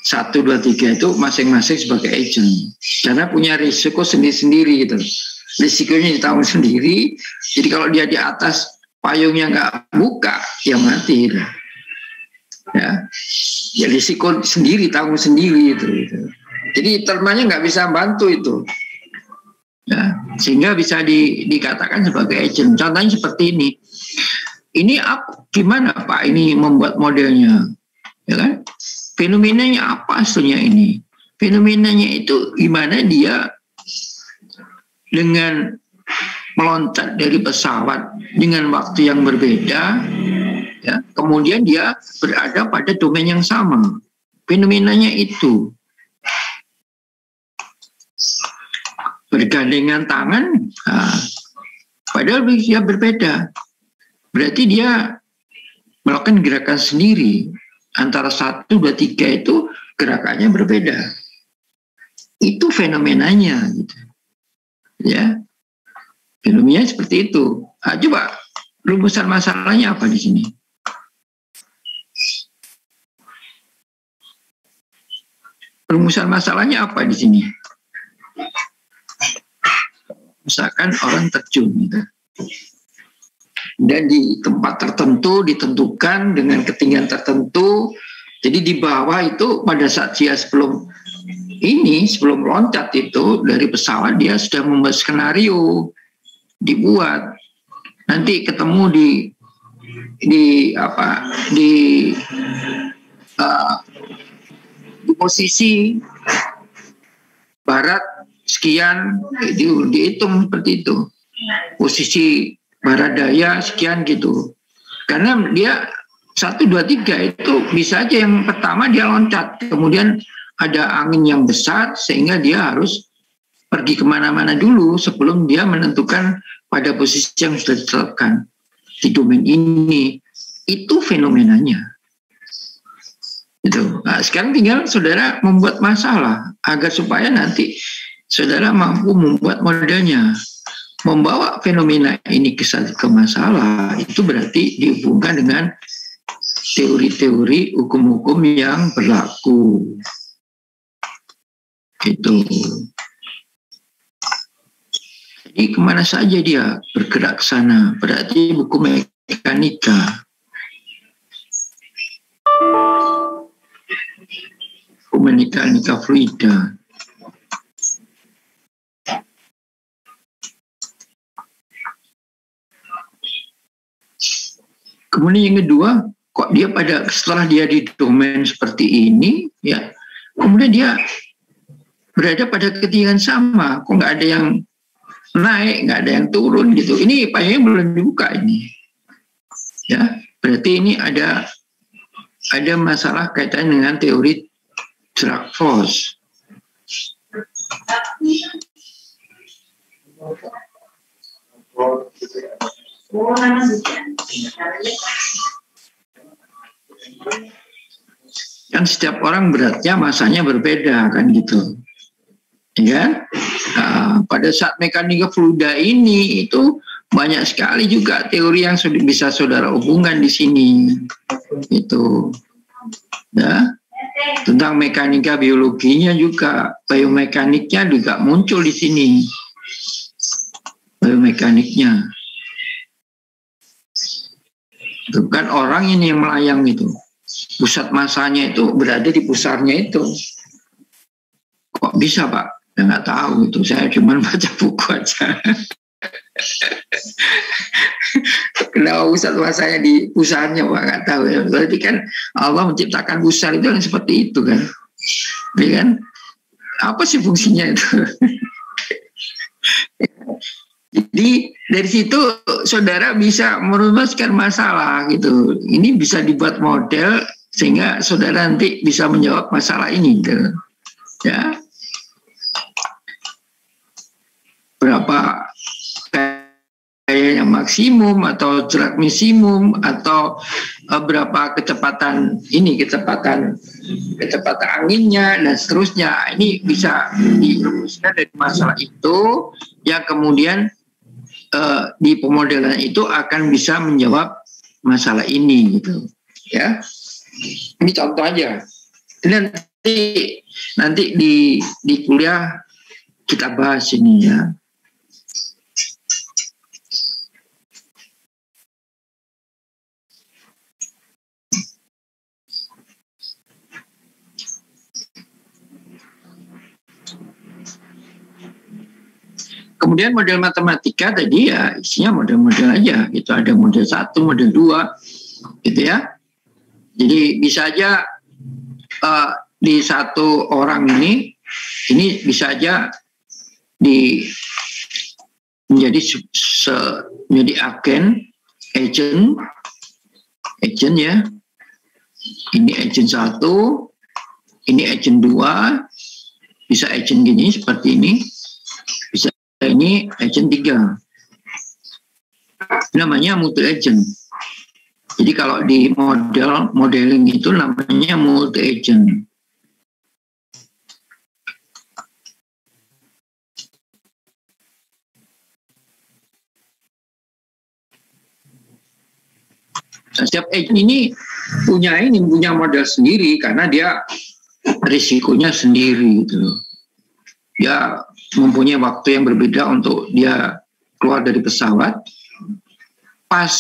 1, 2, 3 itu masing-masing sebagai agent. Karena punya risiko sendiri-sendiri gitu. Risikonya ditanggung sendiri. Jadi kalau dia di atas payungnya nggak buka, ya mati gitu. Ya risiko sendiri, tanggung sendiri itu. Gitu. Jadi termanya nggak bisa bantu itu. Ya, sehingga bisa dikatakan sebagai agent. Contohnya seperti ini. Ini gimana Pak ini membuat modelnya, ya kan? Fenomenanya apa aslinya ini? Fenomenanya itu gimana dia dengan meloncat dari pesawat dengan waktu yang berbeda, ya, kemudian dia berada pada domain yang sama. Fenomenanya itu bergandengan tangan, padahal dia berbeda. Berarti dia melakukan gerakan sendiri. antara 1, 2, 3 itu gerakannya berbeda. Itu fenomenanya gitu. Ya. Fenomenanya seperti itu. Coba rumusan masalahnya apa di sini? Rumusan masalahnya apa di sini? Misalkan orang terjun gitu. Dan di tempat tertentu ditentukan dengan ketinggian tertentu. Jadi di bawah itu pada saat dia sebelum loncat itu dari pesawat dia sudah membuat skenario, dibuat. Nanti ketemu di posisi barat sekian, dihitung seperti itu. Posisi barat daya sekian gitu. Karena dia 1, 2, 3 itu bisa aja yang pertama dia loncat, kemudian ada angin yang besar sehingga dia harus pergi kemana-mana dulu sebelum dia menentukan pada posisi yang sudah ditetapkan di domain ini. Itu fenomenanya. Gitu. Nah, sekarang tinggal saudara membuat masalah agar supaya nanti saudara mampu membuat modelnya. Membawa fenomena ini ke masalah itu berarti dihubungkan dengan teori-teori hukum-hukum yang berlaku. Gitu. Jadi kemana saja dia bergerak ke sana, berarti buku mekanika. Mekanika fluida. Kemudian yang kedua, kok dia setelah dia di domain seperti ini, ya, kemudian dia berada pada ketinggian sama, kok nggak ada yang naik, nggak ada yang turun gitu. Ini payahnya belum dibuka ini, ya. Berarti ini ada masalah kaitan dengan teori drag force. Kan setiap orang beratnya masanya berbeda kan gitu, ya. Nah, pada saat mekanika fluida ini itu banyak sekali juga teori yang sudah bisa saudara hubungkan di sini, itu, ya. Tentang mekanika biologinya juga, biomekaniknya juga muncul di sini, biomekaniknya. Itu kan orang ini yang melayang itu, pusat masanya itu berada di pusarnya itu. Kok bisa Pak? Ya nggak tahu itu, saya cuma baca buku aja. Kenapa pusat masanya di pusarnya Pak? Nggak tahu ya. Berarti kan Allah menciptakan pusar itu yang seperti itu kan, ya kan? Apa sih fungsinya itu? Jadi dari situ saudara bisa merumuskan masalah gitu. Ini bisa dibuat model sehingga saudara nanti bisa menjawab masalah ini gitu. Ya. Berapa gaya yang maksimum atau jarak maksimum atau berapa kecepatan anginnya dan seterusnya. Ini bisa dirumuskan dari masalah itu yang kemudian di pemodelan itu akan bisa menjawab masalah ini gitu, ya. Ini contoh aja. Nanti di kuliah kita bahas ini ya. Kemudian model matematika tadi ya isinya model-model aja gitu, ada model 1, model 2 gitu ya. Jadi bisa aja di satu orang ini bisa aja menjadi agent ya. Ini agent 1, ini agent 2, bisa agent gini seperti ini. Bisa ini agent 3, namanya multi agent. Jadi kalau di modeling itu namanya multi-agent. Setiap agent ini punya model sendiri karena dia risikonya sendiri gitu. Dia mempunyai waktu yang berbeda untuk dia keluar dari pesawat. Pas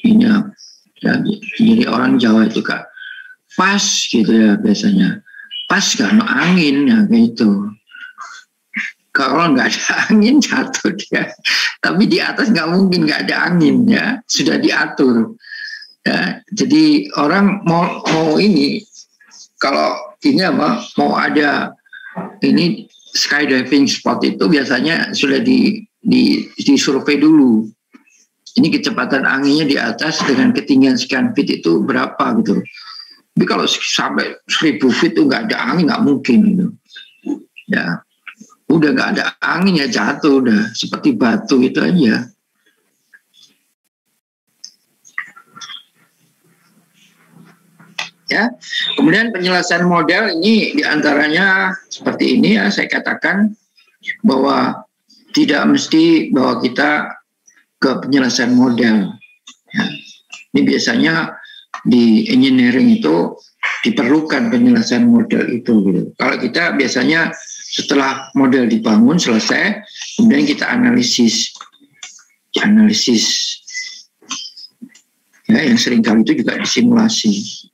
ini ya, jadi orang Jawa itu Kak, pas gitu ya biasanya. Pas karena angin ya gitu. Kalau nggak ada angin jatuh dia. Tapi di atas nggak mungkin nggak ada angin ya, sudah diatur. Ya, jadi orang mau ini kalau ini apa mau ada ini skydiving spot itu biasanya sudah disurvei dulu. Ini kecepatan anginnya di atas dengan ketinggian sekian feet itu berapa gitu. Tapi kalau sampai 1000 feet itu nggak ada angin nggak mungkin gitu. Ya udah nggak ada angin ya jatuh udah seperti batu itu aja. Ya, kemudian penjelasan model ini diantaranya seperti ini ya, saya katakan bahwa tidak mesti bahwa kita ke penjelasan model. Ya. Ini biasanya di engineering itu diperlukan penjelasan model itu. Gitu. Kalau kita biasanya setelah model dibangun selesai, kemudian kita analisis, ya, yang seringkali itu juga disimulasi.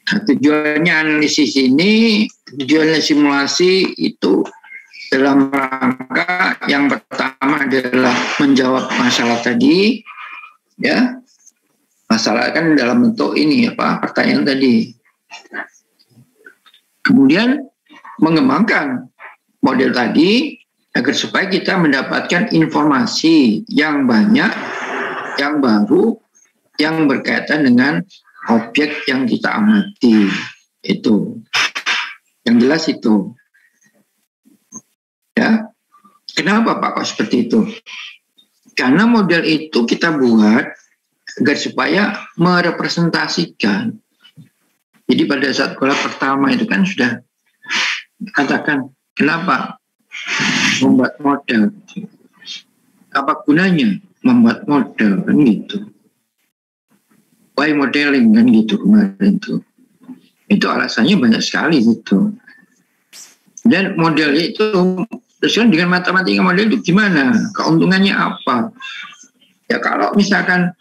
Nah, tujuannya analisis ini, tujuannya simulasi itu dalam rangka yang pertama adalah menjawab masalah tadi, ya. Masalah kan dalam bentuk ini apa pertanyaan tadi. Kemudian mengembangkan model tadi agar supaya kita mendapatkan informasi yang banyak, yang baru, yang berkaitan dengan objek yang kita amati. Itu yang jelas itu ya. Kenapa Pak kok seperti itu? Karena model itu kita buat agar supaya merepresentasikan. Jadi pada saat kolab pertama itu kan sudah katakan kenapa membuat model, apa gunanya membuat model kan gitu. Why modeling kan gitu kemarin tuh. Itu alasannya banyak sekali gitu. Dan model itu terus kan dengan matematika model itu gimana? Keuntungannya apa? Ya kalau misalkan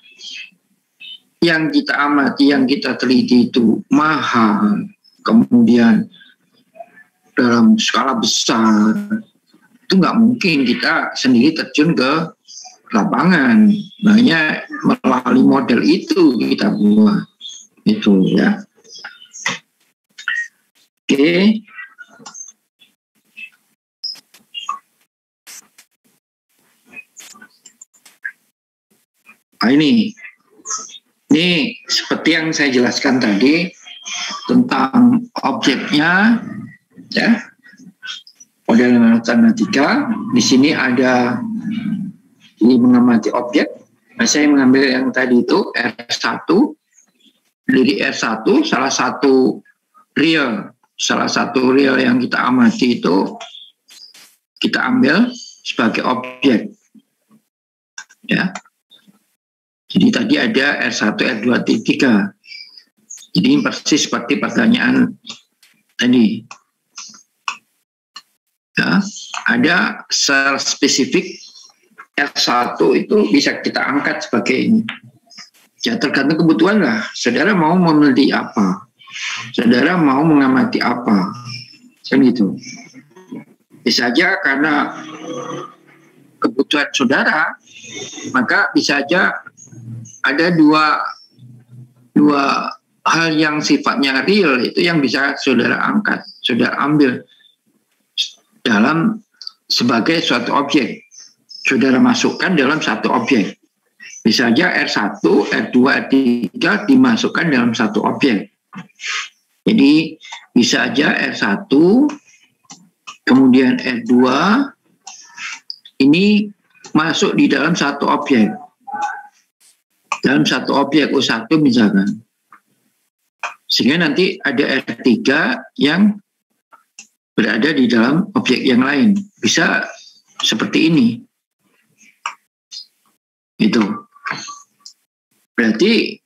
yang kita amati, yang kita teliti itu mahal, kemudian dalam skala besar, itu nggak mungkin kita sendiri terjun ke lapangan. Makanya melalui model itu kita buat itu ya. Oke. Nah, ini seperti yang saya jelaskan tadi tentang objeknya ya. Model matematika di sini ada ini mengamati objek. Nah, saya mengambil yang tadi itu R1. Dari R1 salah satu real yang kita amati itu kita ambil sebagai objek. Ya. Jadi tadi ada R1, R2, R3. Jadi persis seperti pertanyaan tadi. Ya, ada sel spesifik R1 itu bisa kita angkat sebagai ini. Ya tergantung kebutuhan lah. Saudara mau meneliti apa? Saudara mau mengamati apa? Kan gitu. Bisa aja karena kebutuhan saudara, maka bisa aja ada dua hal yang sifatnya real itu yang bisa saudara angkat, saudara ambil dalam sebagai suatu objek. Saudara masukkan dalam satu objek. Bisa saja R1, R2, R3 dimasukkan dalam satu objek. Jadi bisa aja R1, kemudian R2, ini masuk di dalam satu objek. dalam satu objek U1 misalkan. Sehingga nanti ada R3 yang berada di dalam objek yang lain. Bisa seperti ini. Itu. Berarti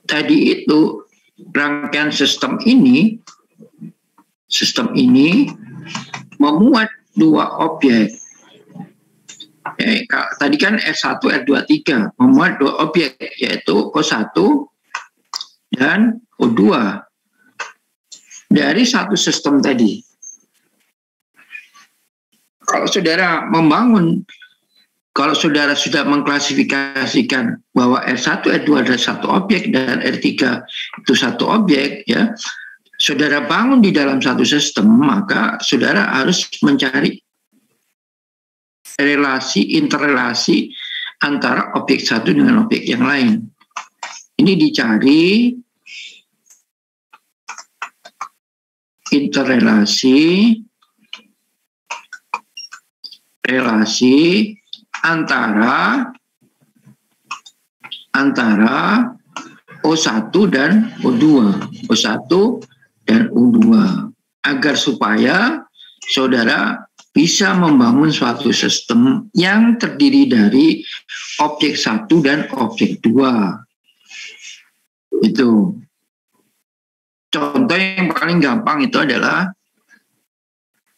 tadi itu rangkaian sistem ini memuat dua objek. Tadi kan R1, R2, R3 memuat dua objek, yaitu O1 dan O2 dari satu sistem tadi. Kalau saudara sudah mengklasifikasikan bahwa R1, R2 adalah satu objek dan R3 itu satu objek, ya, saudara bangun di dalam satu sistem, maka saudara harus mencari interrelasi antara objek satu dengan objek yang lain. Ini dicari relasi antara O1 dan O2, agar supaya saudara bisa membangun suatu sistem yang terdiri dari objek 1 dan objek 2. Itu. Contoh yang paling gampang itu adalah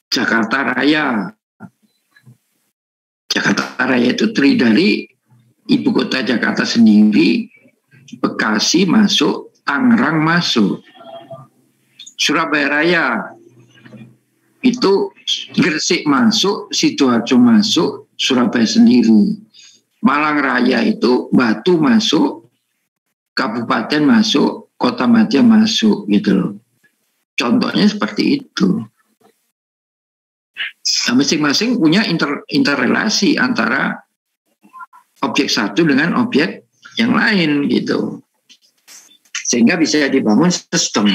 Jakarta Raya. Jakarta Raya itu terdiri dari ibu kota Jakarta sendiri, Bekasi masuk, Tangerang masuk. Surabaya Raya itu Gresik masuk, Sidoarjo masuk, Surabaya sendiri. Malang Raya itu Batu masuk, Kabupaten masuk, Kota Madya masuk, gitu loh. Contohnya seperti itu. Nah, masing-masing punya interrelasi antara objek satu dengan objek yang lain, gitu. Sehingga bisa dibangun sistem.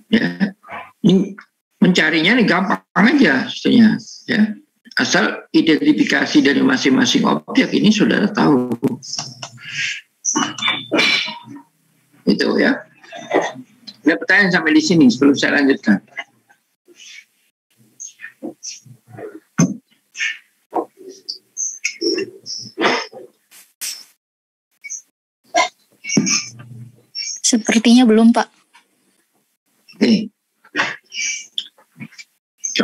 Ya, ini mencarinya ini gampang aja, sebetulnya. Ya, asal identifikasi dari masing-masing objek ini saudara tahu. Itu ya. Ada pertanyaan sampai di sini sebelum saya lanjutkan. Sepertinya belum, Pak. Oke.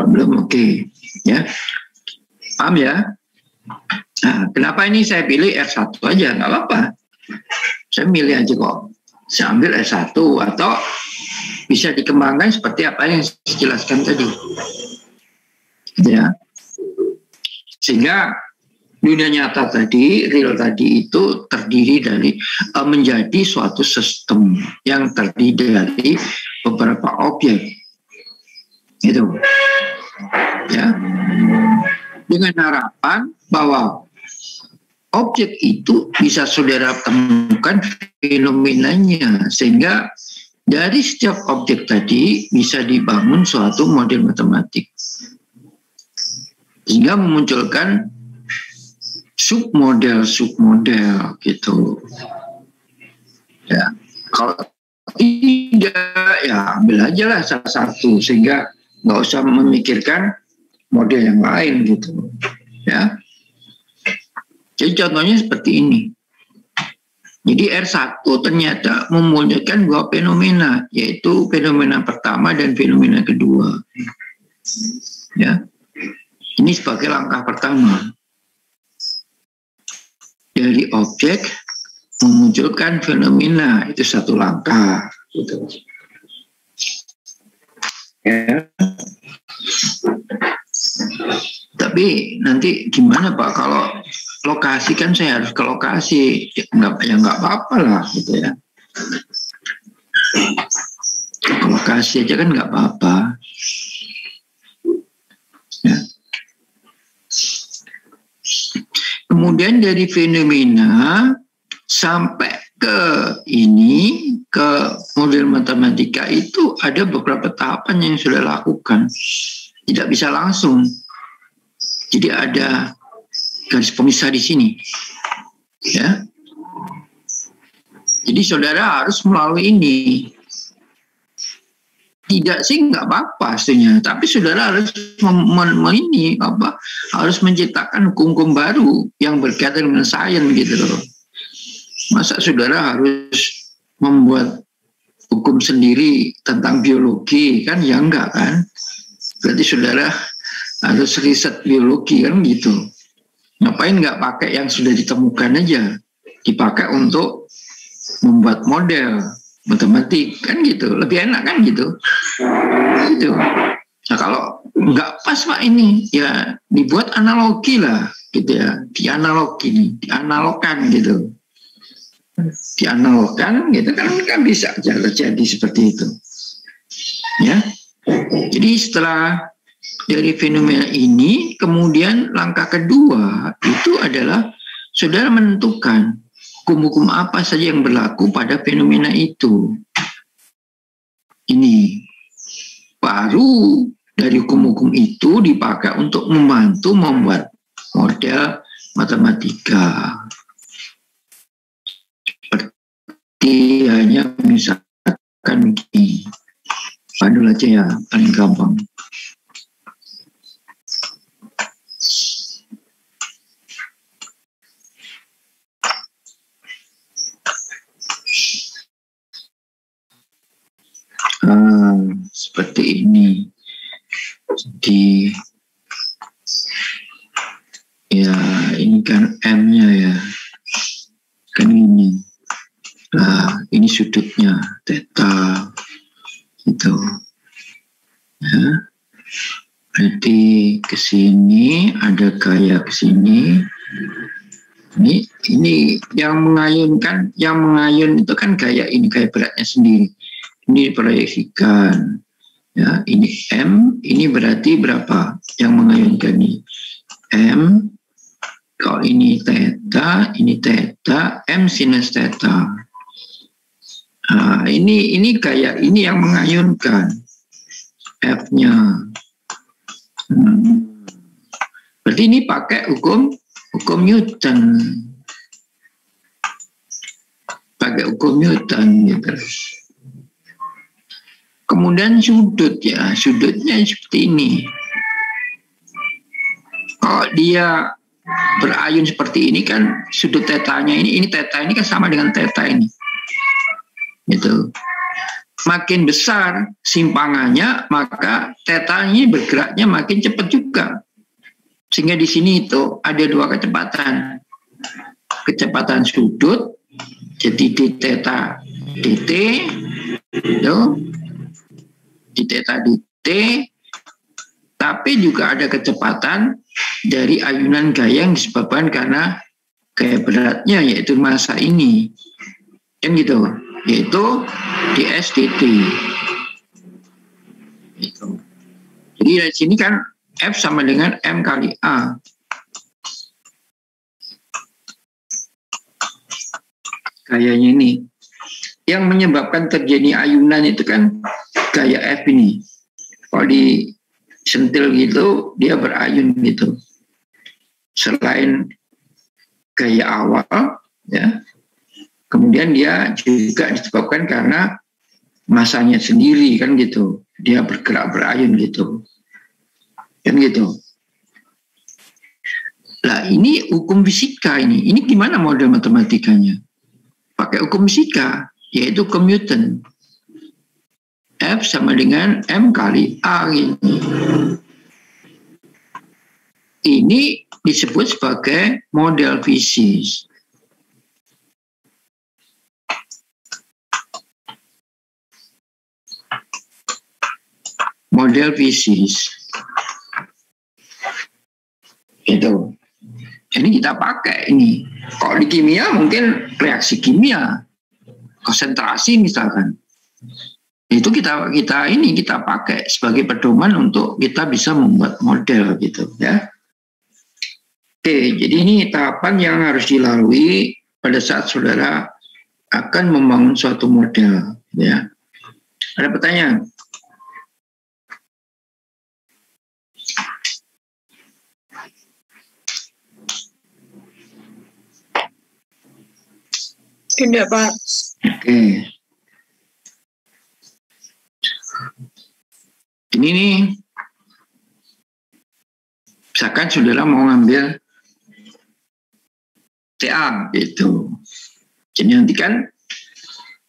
Belum, oke. Ya. Paham ya? Nah, kenapa ini saya pilih R1 aja? Nggak apa-apa. Saya milih aja kok. Saya ambil R1 atau bisa dikembangkan seperti apa yang saya jelaskan tadi. Ya. Sehingga dunia nyata tadi, real tadi itu terdiri dari menjadi suatu sistem yang terdiri dari beberapa objek. Gitu. Ya. Dengan harapan bahwa objek itu bisa saudara temukan fenomenanya, sehingga dari setiap objek tadi bisa dibangun suatu model matematik sehingga memunculkan submodel gitu. Ya, kalau tidak ya ambil aja lah salah satu, sehingga nggak usah memikirkan model yang lain gitu. Ya. Jadi contohnya seperti ini. Jadi R1 ternyata memunculkan dua fenomena, yaitu fenomena pertama dan fenomena kedua. Ya. Ini sebagai langkah pertama. Dari objek memunculkan fenomena, itu satu langkah. Gitu. Ya. Tapi nanti gimana Pak kalau lokasi, kan saya harus ke lokasi, nggak apa-apa lah gitu ya. Ke lokasi aja kan nggak apa-apa. Ya. Kemudian dari fenomena sampai ke ini, ke model matematika itu ada beberapa tahapan yang sudah lakukan. Tidak bisa langsung. Jadi ada garis pemisah di sini. Ya. Jadi saudara harus melalui ini. Tidak sih nggak apa-apa pastinya, tapi saudara harus harus menciptakan hukum-hukum baru yang berkaitan dengan sains gitu loh. Masa saudara harus membuat hukum sendiri tentang biologi kan? Ya enggak kan? Berarti saudara harus riset biologi kan gitu. Ngapain nggak pakai yang sudah ditemukan aja, dipakai untuk membuat model matematik kan gitu, lebih enak kan gitu. Nah kalau nggak pas Pak ini, ya dibuat analogi lah gitu ya, dianalogkan gitu, dianalogkan gitu kan bisa terjadi seperti itu. Ya, jadi setelah dari fenomena ini, kemudian langkah kedua itu adalah saudara menentukan hukum-hukum apa saja yang berlaku pada fenomena itu. Ini baru dari hukum-hukum itu dipakai untuk membantu membuat model matematika. Seperti hanya misalkan begini. Padahal aja ya, paling gampang. Seperti ini. Jadi ya ini kan M-nya ya, kan ini. Nah, ini sudutnya theta gitu. Ya. Berarti ke sini ada gaya ke sini. Ini yang mengayunkan, yang mengayun itu kan gaya ini, gaya beratnya sendiri. Ini diproyeksikan. Ya, ini M, ini berarti berapa yang mengayunkan ini? M, kalau ini theta, M sinus theta. Nah, ini gaya ini yang mengayunkan F-nya. Berarti ini pakai hukum Newton. Pakai hukum Newton gitu. Kemudian sudut ya, sudutnya seperti ini. Kalau dia berayun seperti ini kan sudut tetanya ini theta ini kan sama dengan theta ini. Gitu. Makin besar simpangannya, maka theta ini bergeraknya makin cepat juga. Sehingga di sini itu ada dua kecepatan. Kecepatan sudut, jadi di theta dt, itu, di theta dt, tapi juga ada kecepatan dari ayunan gaya yang disebabkan karena gaya beratnya, yaitu massa ini. Yang gitu, yaitu ds dt. Gitu. Jadi dari sini kan F sama dengan M kali A. Gayanya ini. Yang menyebabkan terjadi ayunan itu kan gaya F ini. Kalau disentil gitu, dia berayun gitu. Selain gaya awal, ya, kemudian dia juga disebabkan karena masanya sendiri kan gitu. Dia bergerak berayun gitu. Kan gitu. Nah ini hukum fisika ini. Ini gimana model matematikanya? Pakai hukum fisika, yaitu hukum Newton. F sama dengan M kali A ini. Ini disebut sebagai model fisis. Model fisis. Itu. Ini kita pakai ini. Kalau di kimia mungkin reaksi kimia, konsentrasi misalkan. Itu kita pakai sebagai pedoman untuk kita bisa membuat model gitu ya. Oke, jadi ini tahapan yang harus dilalui pada saat saudara akan membangun suatu model ya. Ada pertanyaan? Tidak, Pak. Oke. Ini nih, misalkan saudara mau ngambil TA gitu. Jadi nanti kan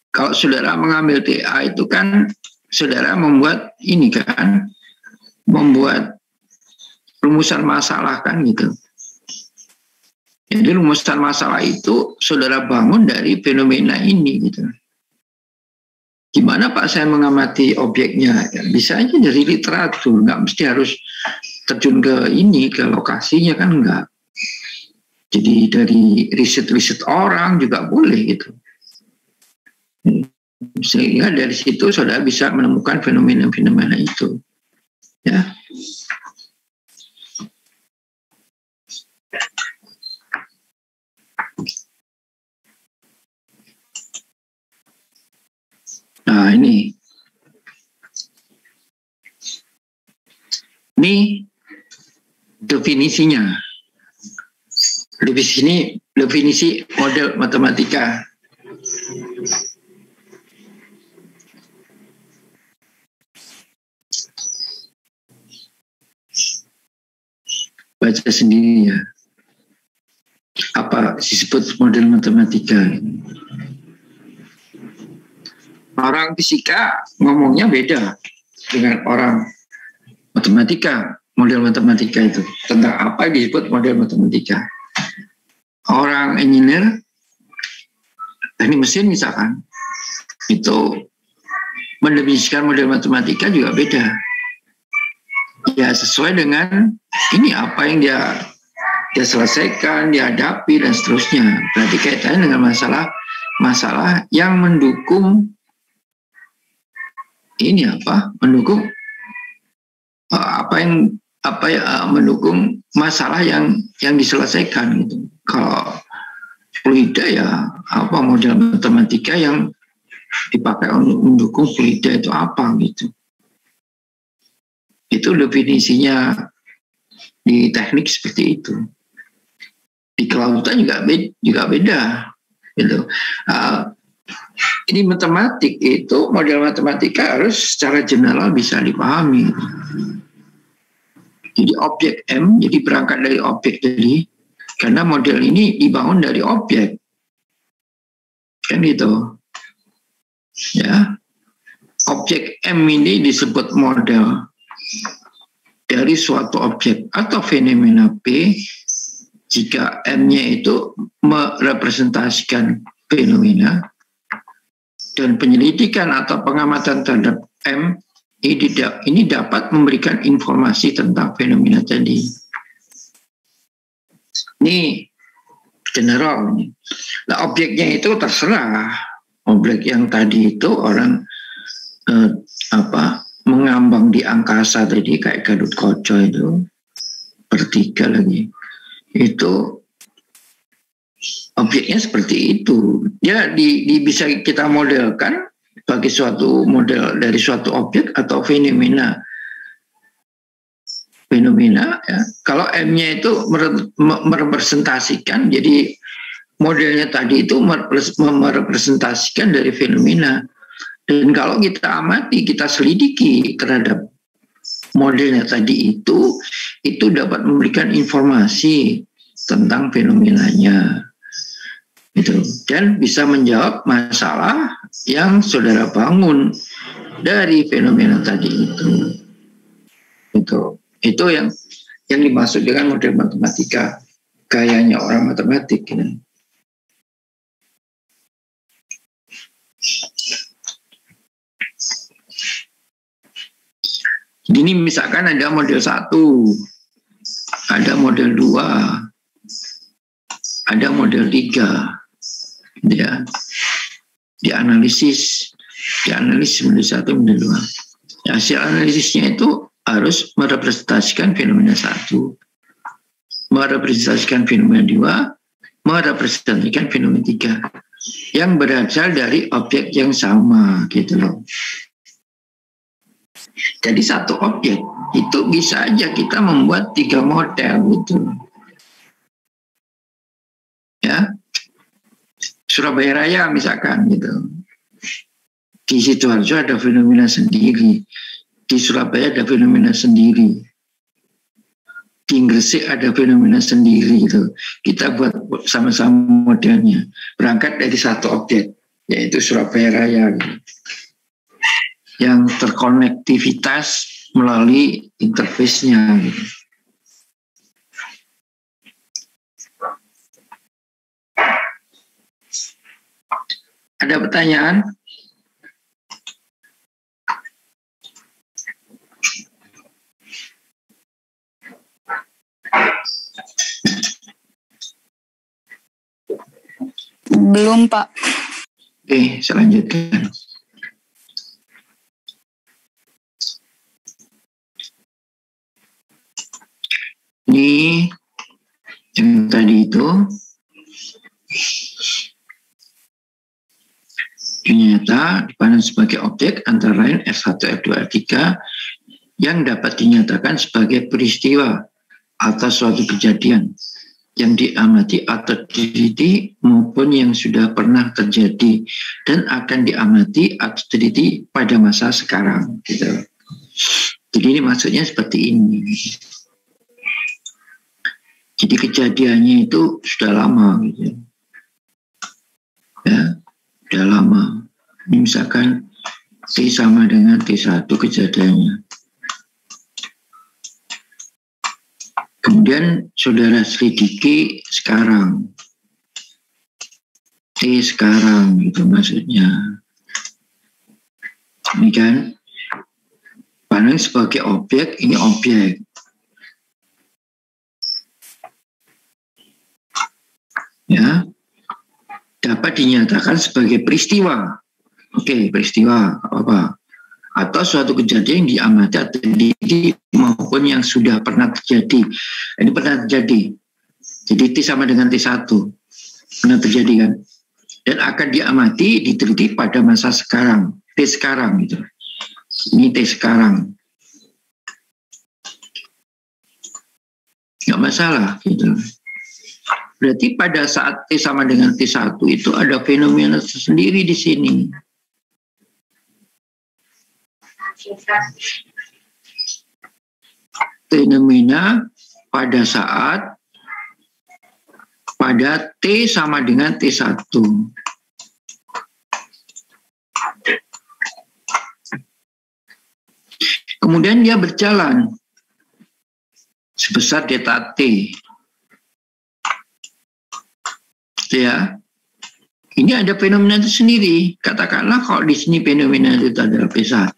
kalau saudara mengambil TA itu kan saudara membuat ini kan, membuat rumusan masalah kan gitu. Jadi rumusan masalah itu saudara bangun dari fenomena ini gitu. Gimana Pak saya mengamati objeknya? Ya, bisa aja dari literatur, nggak mesti harus terjun ke ini, ke lokasinya kan enggak. Jadi dari riset-riset orang juga boleh gitu. Sehingga dari situ saudara bisa menemukan fenomena-fenomena itu. Ya. Nah ini definisinya. Definisi model matematika. Baca sendiri ya. Apa disebut model matematika? Orang fisika ngomongnya beda dengan orang matematika. Model matematika itu tentang apa disebut model matematika. Orang engineer teknik mesin misalkan itu mendefinisikan model matematika juga beda. Ya sesuai dengan ini apa yang dia selesaikan, dihadapi dan seterusnya. Berarti kaitannya dengan masalah yang mendukung ini mendukung mendukung masalah yang diselesaikan gitu. Kalau fluida ya model matematika yang dipakai untuk mendukung fluida itu apa gitu. Itu definisinya di teknik seperti itu. Di kelautan juga beda gitu. Ini matematik itu model matematika harus secara general bisa dipahami. Jadi objek M jadi berangkat dari objek tadi karena model ini dibangun dari objek kan gitu ya. Objek M ini disebut model dari suatu objek atau fenomena P jika M-nya itu merepresentasikan fenomena. Dan penyelidikan atau pengamatan terhadap M ini dapat memberikan informasi tentang fenomena tadi. Ini general. Nah, objeknya itu terserah. Objek yang tadi itu orang mengambang di angkasa tadi kayak Gadut Koco itu bertiga lagi. Itu objeknya seperti itu. Ya bisa kita modelkan bagi suatu model dari suatu objek atau fenomena. Ya. Kalau M-nya itu merepresentasikan, jadi modelnya tadi itu merepresentasikan dari fenomena. Dan kalau kita amati, kita selidiki terhadap modelnya tadi itu dapat memberikan informasi tentang fenomenanya. Itu dan bisa menjawab masalah yang saudara bangun dari fenomena tadi itu yang dimaksud dengan model matematika gayanya orang matematik gitu. Ini misalkan ada model 1, ada model 2, ada model 3. Ya, dianalisis model 1, model 2. Ya, hasil analisisnya itu harus merepresentasikan fenomena 1, merepresentasikan fenomena 2, merepresentasikan fenomena 3 yang berasal dari objek yang sama gitu loh. Jadi satu objek itu bisa aja kita membuat 3 model gitu. Ya. Surabaya Raya misalkan gitu. Di Sidoarjo ada fenomena sendiri, di Surabaya ada fenomena sendiri, di Gresik ada fenomena sendiri gitu. Kita buat sama-sama modelnya, berangkat dari satu objek, yaitu Surabaya Raya gitu, yang terkonektivitas melalui interface-nya gitu. Ada pertanyaan? Belum, Pak. Oke, saya lanjutkan. Ini yang tadi itu ternyata dipandang sebagai objek antara lain F1, F2, F3 yang dapat dinyatakan sebagai peristiwa atau suatu kejadian yang diamati atau diteliti maupun yang sudah pernah terjadi dan akan diamati atau diteliti pada masa sekarang gitu. Jadi ini maksudnya seperti ini. Jadi kejadiannya itu sudah lama gitu. Ya, sudah lama. Ini misalkan T sama dengan T1 kejadiannya. Kemudian saudara selidiki sekarang. T sekarang itu maksudnya. Ini kan pandang sebagai objek, ini objek. Ya, dapat dinyatakan sebagai peristiwa. Oke, peristiwa apa? Atau suatu kejadian yang diamati atau maupun yang sudah pernah terjadi. Ini pernah terjadi. Jadi T sama dengan T1. Pernah terjadi kan? Dan akan diamati, diteliti pada masa sekarang. T sekarang gitu. Ini T sekarang. Nggak masalah gitu. Berarti pada saat T sama dengan T1 itu ada fenomena tersendiri di sini. Fenomena pada saat pada T sama dengan T1. Kemudian dia berjalan sebesar delta T. Ya, ini ada fenomena itu sendiri. Katakanlah kalau di sini fenomena itu adalah P1,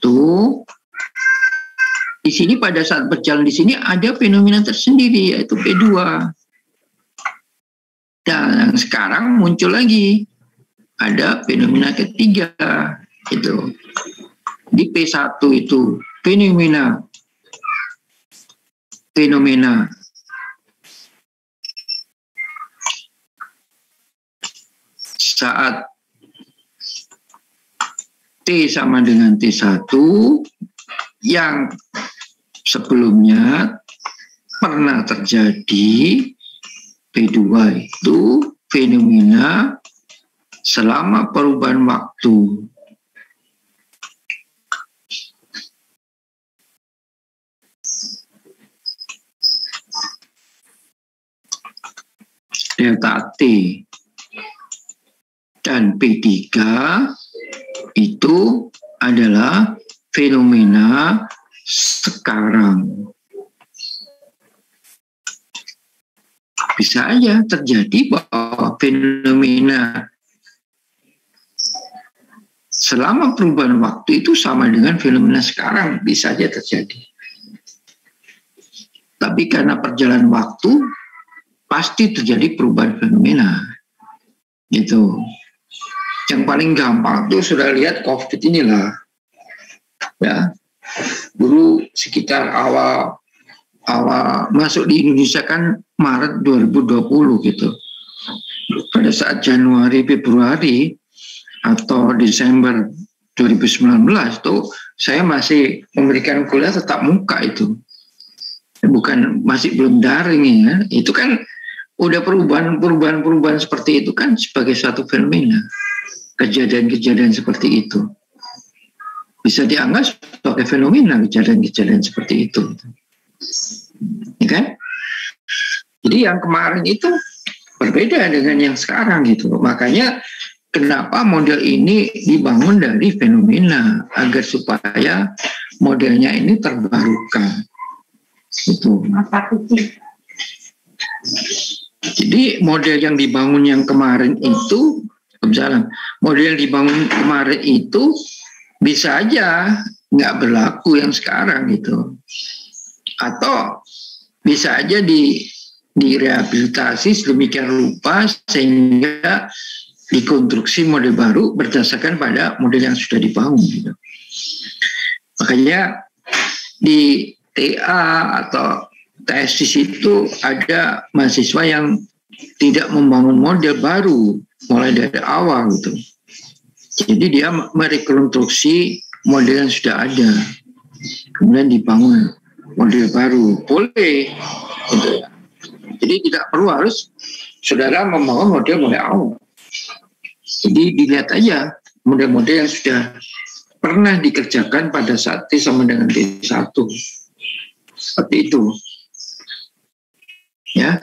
di sini pada saat berjalan di sini ada fenomena tersendiri yaitu P2. Dan sekarang muncul lagi ada fenomena ketiga itu di P1 itu fenomena saat T sama dengan T1 yang sebelumnya pernah terjadi. P2 itu fenomena selama perubahan waktu. Delta T. Dan P3 itu adalah fenomena sekarang. Bisa aja terjadi bahwa fenomena selama perubahan waktu itu sama dengan fenomena sekarang, bisa aja terjadi. Tapi karena perjalanan waktu pasti terjadi perubahan fenomena. Gitu. Yang paling gampang tuh sudah lihat COVID inilah. Ya. Dulu sekitar awal masuk di Indonesia kan Maret 2020 gitu. Pada saat Januari, Februari atau Desember 2019 tuh saya masih memberikan kuliah tetap muka itu. Bukan, masih belum daring ya. Itu kan udah perubahan seperti itu kan sebagai suatu fenomena. Kejadian-kejadian seperti itu bisa dianggap sebagai fenomena, kejadian-kejadian seperti itu, ya kan? Jadi yang kemarin itu berbeda dengan yang sekarang gitu. Makanya kenapa model ini dibangun dari fenomena agar supaya modelnya ini terbarukan. Itu. Jadi model yang dibangun yang kemarin itu, misalnya model yang dibangun kemarin itu bisa aja nggak berlaku yang sekarang gitu, atau bisa aja direhabilitasi sedemikian rupa sehingga dikonstruksi model baru berdasarkan pada model yang sudah dibangun gitu. Makanya di TA atau tesis itu ada mahasiswa yang tidak membangun model baru mulai dari awal gitu. Jadi dia merekonstruksi model yang sudah ada, kemudian dibangun model baru, boleh gitu ya. Jadi tidak perlu harus saudara membangun model mulai awal. Jadi dilihat aja model-model yang sudah pernah dikerjakan pada saat T sama dengan T1. Seperti itu. Ya.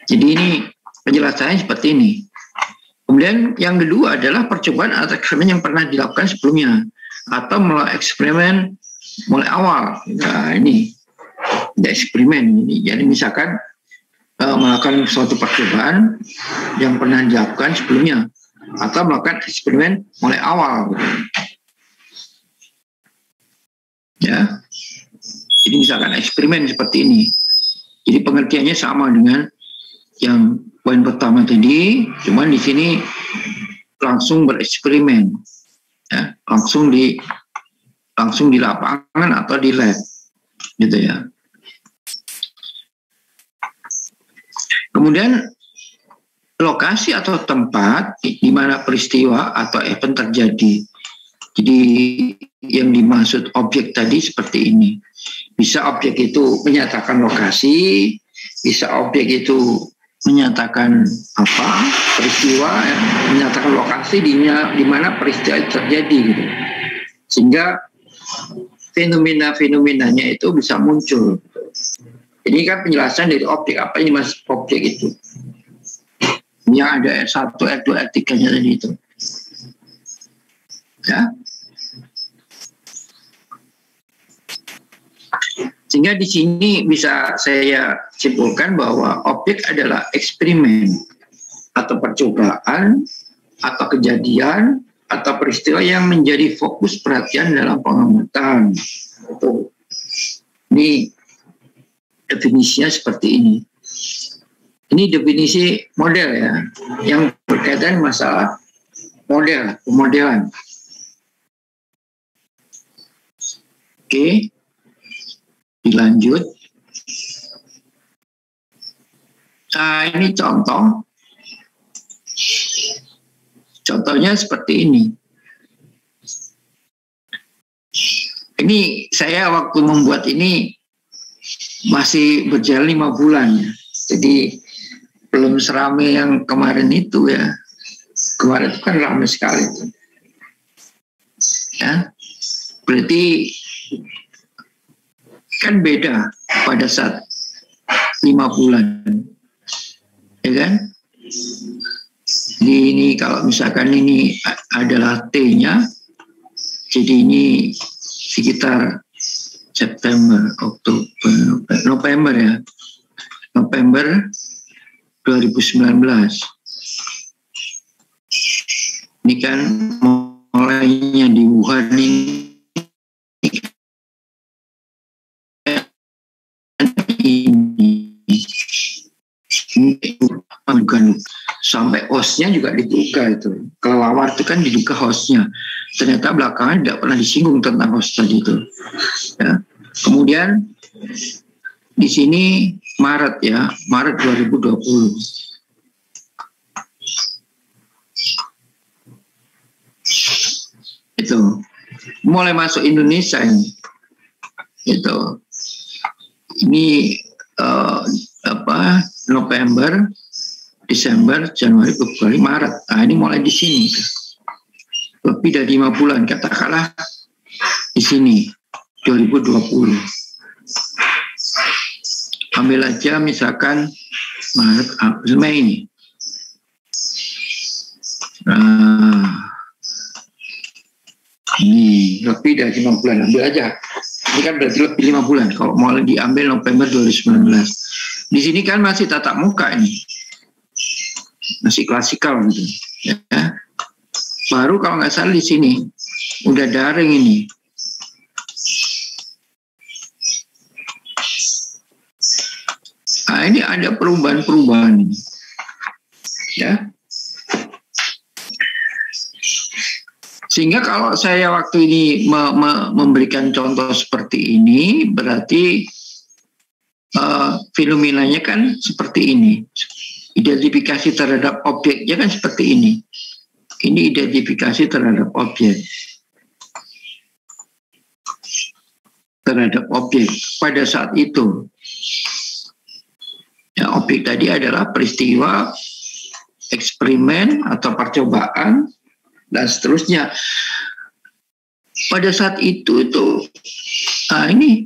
Jadi ini penjelasannya seperti ini. Kemudian yang kedua adalah percobaan atau eksperimen yang pernah dilakukan sebelumnya atau melalui eksperimen mulai awal. Nah, ini ada eksperimen ini. Jadi misalkan melakukan suatu percobaan yang pernah dilakukan sebelumnya atau melakukan eksperimen mulai awal. Ya. Jadi misalkan eksperimen seperti ini. Jadi pengertiannya sama dengan yang poin pertama tadi, cuman di sini langsung bereksperimen, ya, langsung di lapangan atau di lab, gitu ya. Kemudian lokasi atau tempat di mana peristiwa atau event terjadi. Jadi yang dimaksud objek tadi seperti ini. Bisa objek itu menyatakan lokasi, bisa objek itu menyatakan peristiwa, ya, menyatakan lokasi di mana peristiwa itu terjadi gitu. Sehingga fenomena-fenomenanya itu bisa muncul. Ini kan penjelasan dari objek, apa yang dimaksud objek itu. Yang ada R1, R2, R3-nya tadi itu. Ya. Sehingga di sini bisa saya simpulkan bahwa objek adalah eksperimen atau percobaan atau kejadian atau peristiwa yang menjadi fokus perhatian dalam pengamatan. Ini definisinya seperti ini. Ini definisi model ya, yang berkaitan masalah pemodelan. Oke. Dilanjut. Nah, ini contoh. Contohnya seperti ini. Ini saya waktu membuat ini masih berjalan 5 bulan. Jadi belum seramai yang kemarin itu ya. Kemarin itu kan ramai sekali. Ya. Berarti kan beda pada saat 5 bulan, ya kan? Jadi ini kalau misalkan ini adalah T-nya, jadi ini sekitar September, Oktober, November ya, November 2019. Ini kan mulainya di Wuhan ini sampai hostnya juga diduga itu. Kelelawar itu kan diduga hostnya. Ternyata belakangan tidak pernah disinggung tentang host tadi itu. Ya. Kemudian di sini Maret ya, Maret 2020. Itu mulai masuk Indonesia ini. Itu. Ini November, Desember, Januari, Februari, Maret. Nah, ini mulai di sini. Lebih dari 5 bulan, katakanlah di sini, 2020. Ambil aja misalkan Maret, April, Mei ini. Ini lebih dari 5 bulan, ambil aja. Ini kan berarti lebih 5 bulan. Kalau mau diambil November 2019. Di sini kan masih tatap muka ini. Masih klasikal gitu. Ya. Baru kalau nggak salah di sini udah daring ini. Nah, ini ada perubahan-perubahan ini. Ya. Sehingga kalau saya waktu ini memberikan contoh seperti ini, berarti fenomenanya kan seperti ini. Identifikasi terhadap objeknya kan seperti ini. Ini identifikasi terhadap objek. Terhadap objek pada saat itu. Ya, objek tadi adalah peristiwa, eksperimen atau percobaan, dan seterusnya. Pada saat itu ini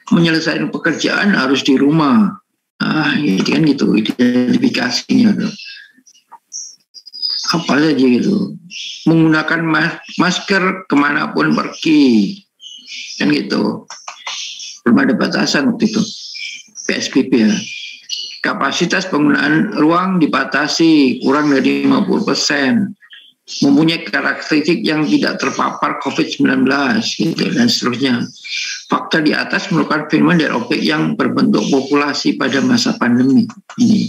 menyelesaikan pekerjaan harus di rumah. Itu kan gitu identifikasinya tuh. Apa saja gitu, menggunakan masker kemanapun pergi, kan gitu. Belum ada batasan waktu itu PSBB ya. Kapasitas penggunaan ruang dibatasi kurang dari 50%, mempunyai karakteristik yang tidak terpapar COVID-19 gitu, dan seterusnya. Fakta di atas merupakan fenomena dari objek yang berbentuk populasi pada masa pandemi ini.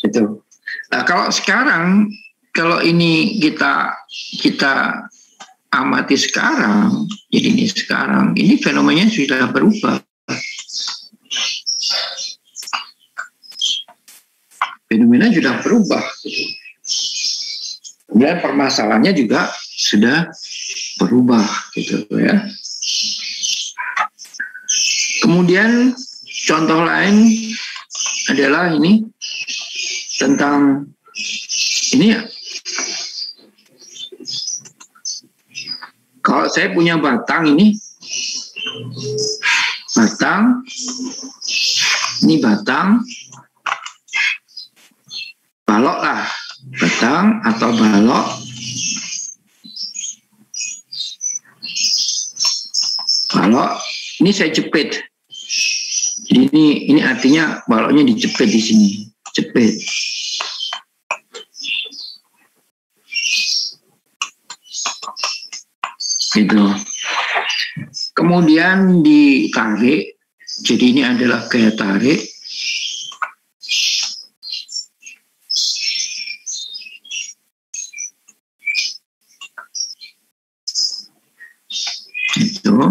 Itu. Nah, kalau sekarang, kalau ini kita amati sekarang, jadi ini sekarang, ini fenomenanya sudah berubah. Fenomena sudah berubah. Kemudian permasalahannya juga sudah berubah, gitu ya. Kemudian contoh lain adalah ini tentang ini ya. Kalau saya punya batang ini, balok lah, batang atau balok. Balok ini saya jepit. Jadi ini artinya baloknya dijepit di sini, jepit. Gitu. Kemudian ditarik. Jadi ini adalah gaya tarik. Itu.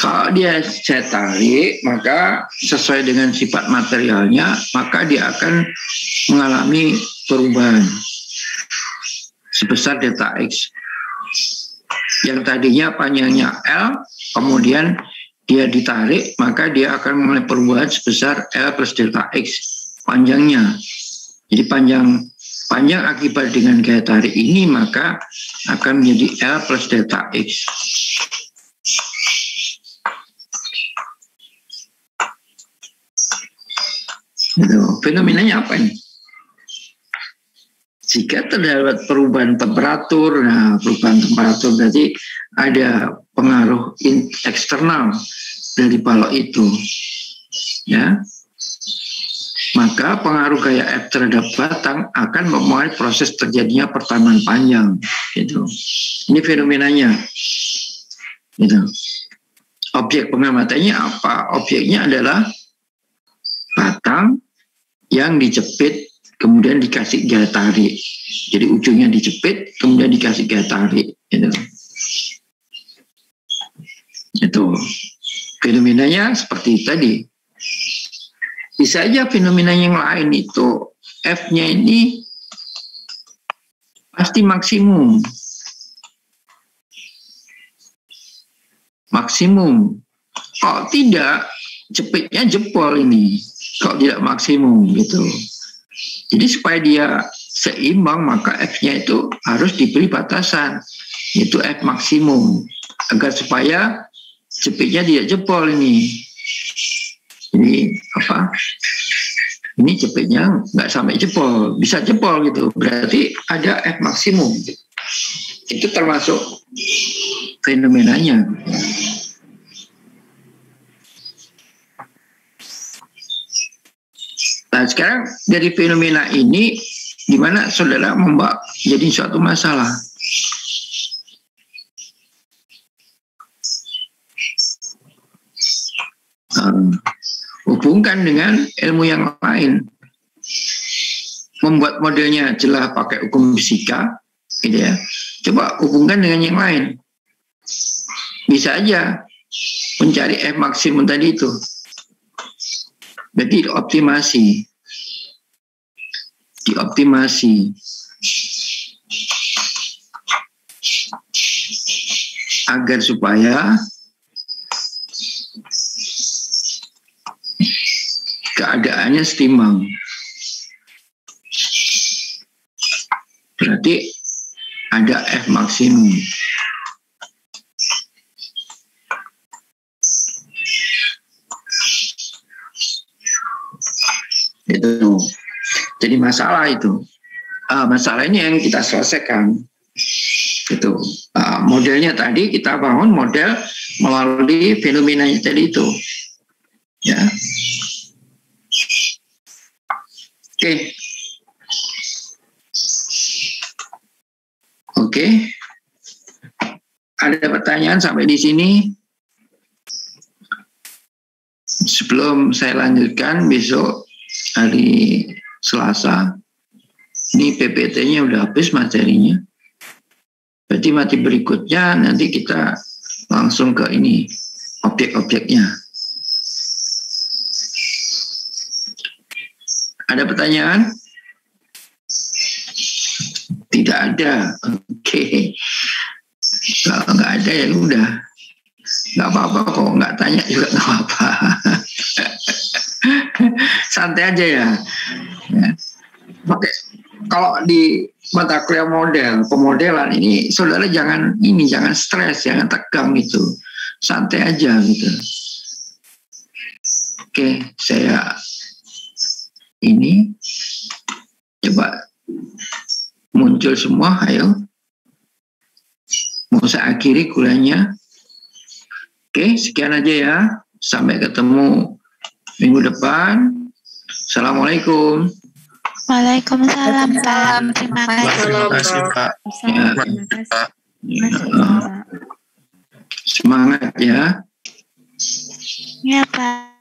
Kalau dia saya tarik, maka sesuai dengan sifat materialnya, maka dia akan mengalami perubahan sebesar delta X. Yang tadinya panjangnya L, kemudian dia ditarik, maka dia akan mengalami perubahan sebesar L plus delta X panjangnya. Jadi panjang akibat dengan gaya tarik ini, maka akan menjadi L plus delta X. Gitu. Fenomenanya apa ini? Jika terdapat perubahan temperatur, nah perubahan temperatur berarti ada pengaruh eksternal dari balok itu, ya. Maka pengaruh gaya F terhadap batang akan mempengaruhi proses terjadinya pertambangan panjang, gitu. Ini fenomenanya, gitu. Objek pengamatannya apa? Objeknya adalah batang yang dijepit kemudian dikasih gaya tarik. Jadi ujungnya dijepit kemudian dikasih gaya tarik, gitu. Itu fenomenanya seperti tadi. Bisa aja fenomena yang lain itu F-nya ini pasti maksimum. Kalau tidak, jepitnya jebol ini. Kalau tidak maksimum gitu. Jadi supaya dia seimbang, maka F-nya itu harus diberi batasan, yaitu F maksimum, agar supaya jepitnya tidak jebol ini. Jadi apa? Ini jepitnya nggak sampai jebol, bisa jebol gitu. Berarti ada F maksimum. Itu termasuk fenomenanya. Nah sekarang dari fenomena ini gimana saudara membawa jadi suatu masalah? Hubungkan dengan ilmu yang lain. Membuat modelnya jelas pakai hukum fisika, gitu ya. Coba hubungkan dengan yang lain. Bisa aja mencari F maksimum tadi itu. Berarti dioptimasi agar supaya keadaannya setimbang. Berarti ada F maksimum. Itu jadi masalah itu. Masalahnya yang kita selesaikan itu modelnya tadi kita bangun model melalui fenomenanya tadi itu, ya. Oke. Ada pertanyaan sampai di sini? Sebelum saya lanjutkan, besok hari Selasa, ini PPT-nya udah habis materinya. Berarti materi berikutnya nanti kita langsung ke ini, objek-objeknya. Ada pertanyaan? Tidak ada. Oke. Kalau nggak ada ya udah. Nggak apa-apa kok, nggak tanya juga nggak apa-apa. Santai aja ya. Oke. Kalau di mata kuliah model, pemodelan ini saudara jangan stres, jangan tegang gitu. Santai aja gitu. Oke, saya ini coba muncul semua, ayo. Mau saya akhiri kuliahnya. Oke, sekian aja ya. Sampai ketemu minggu depan. Assalamualaikum. Waalaikumsalam, Pak. Terima kasih. Pak. Semangat ya. Ya, Pak.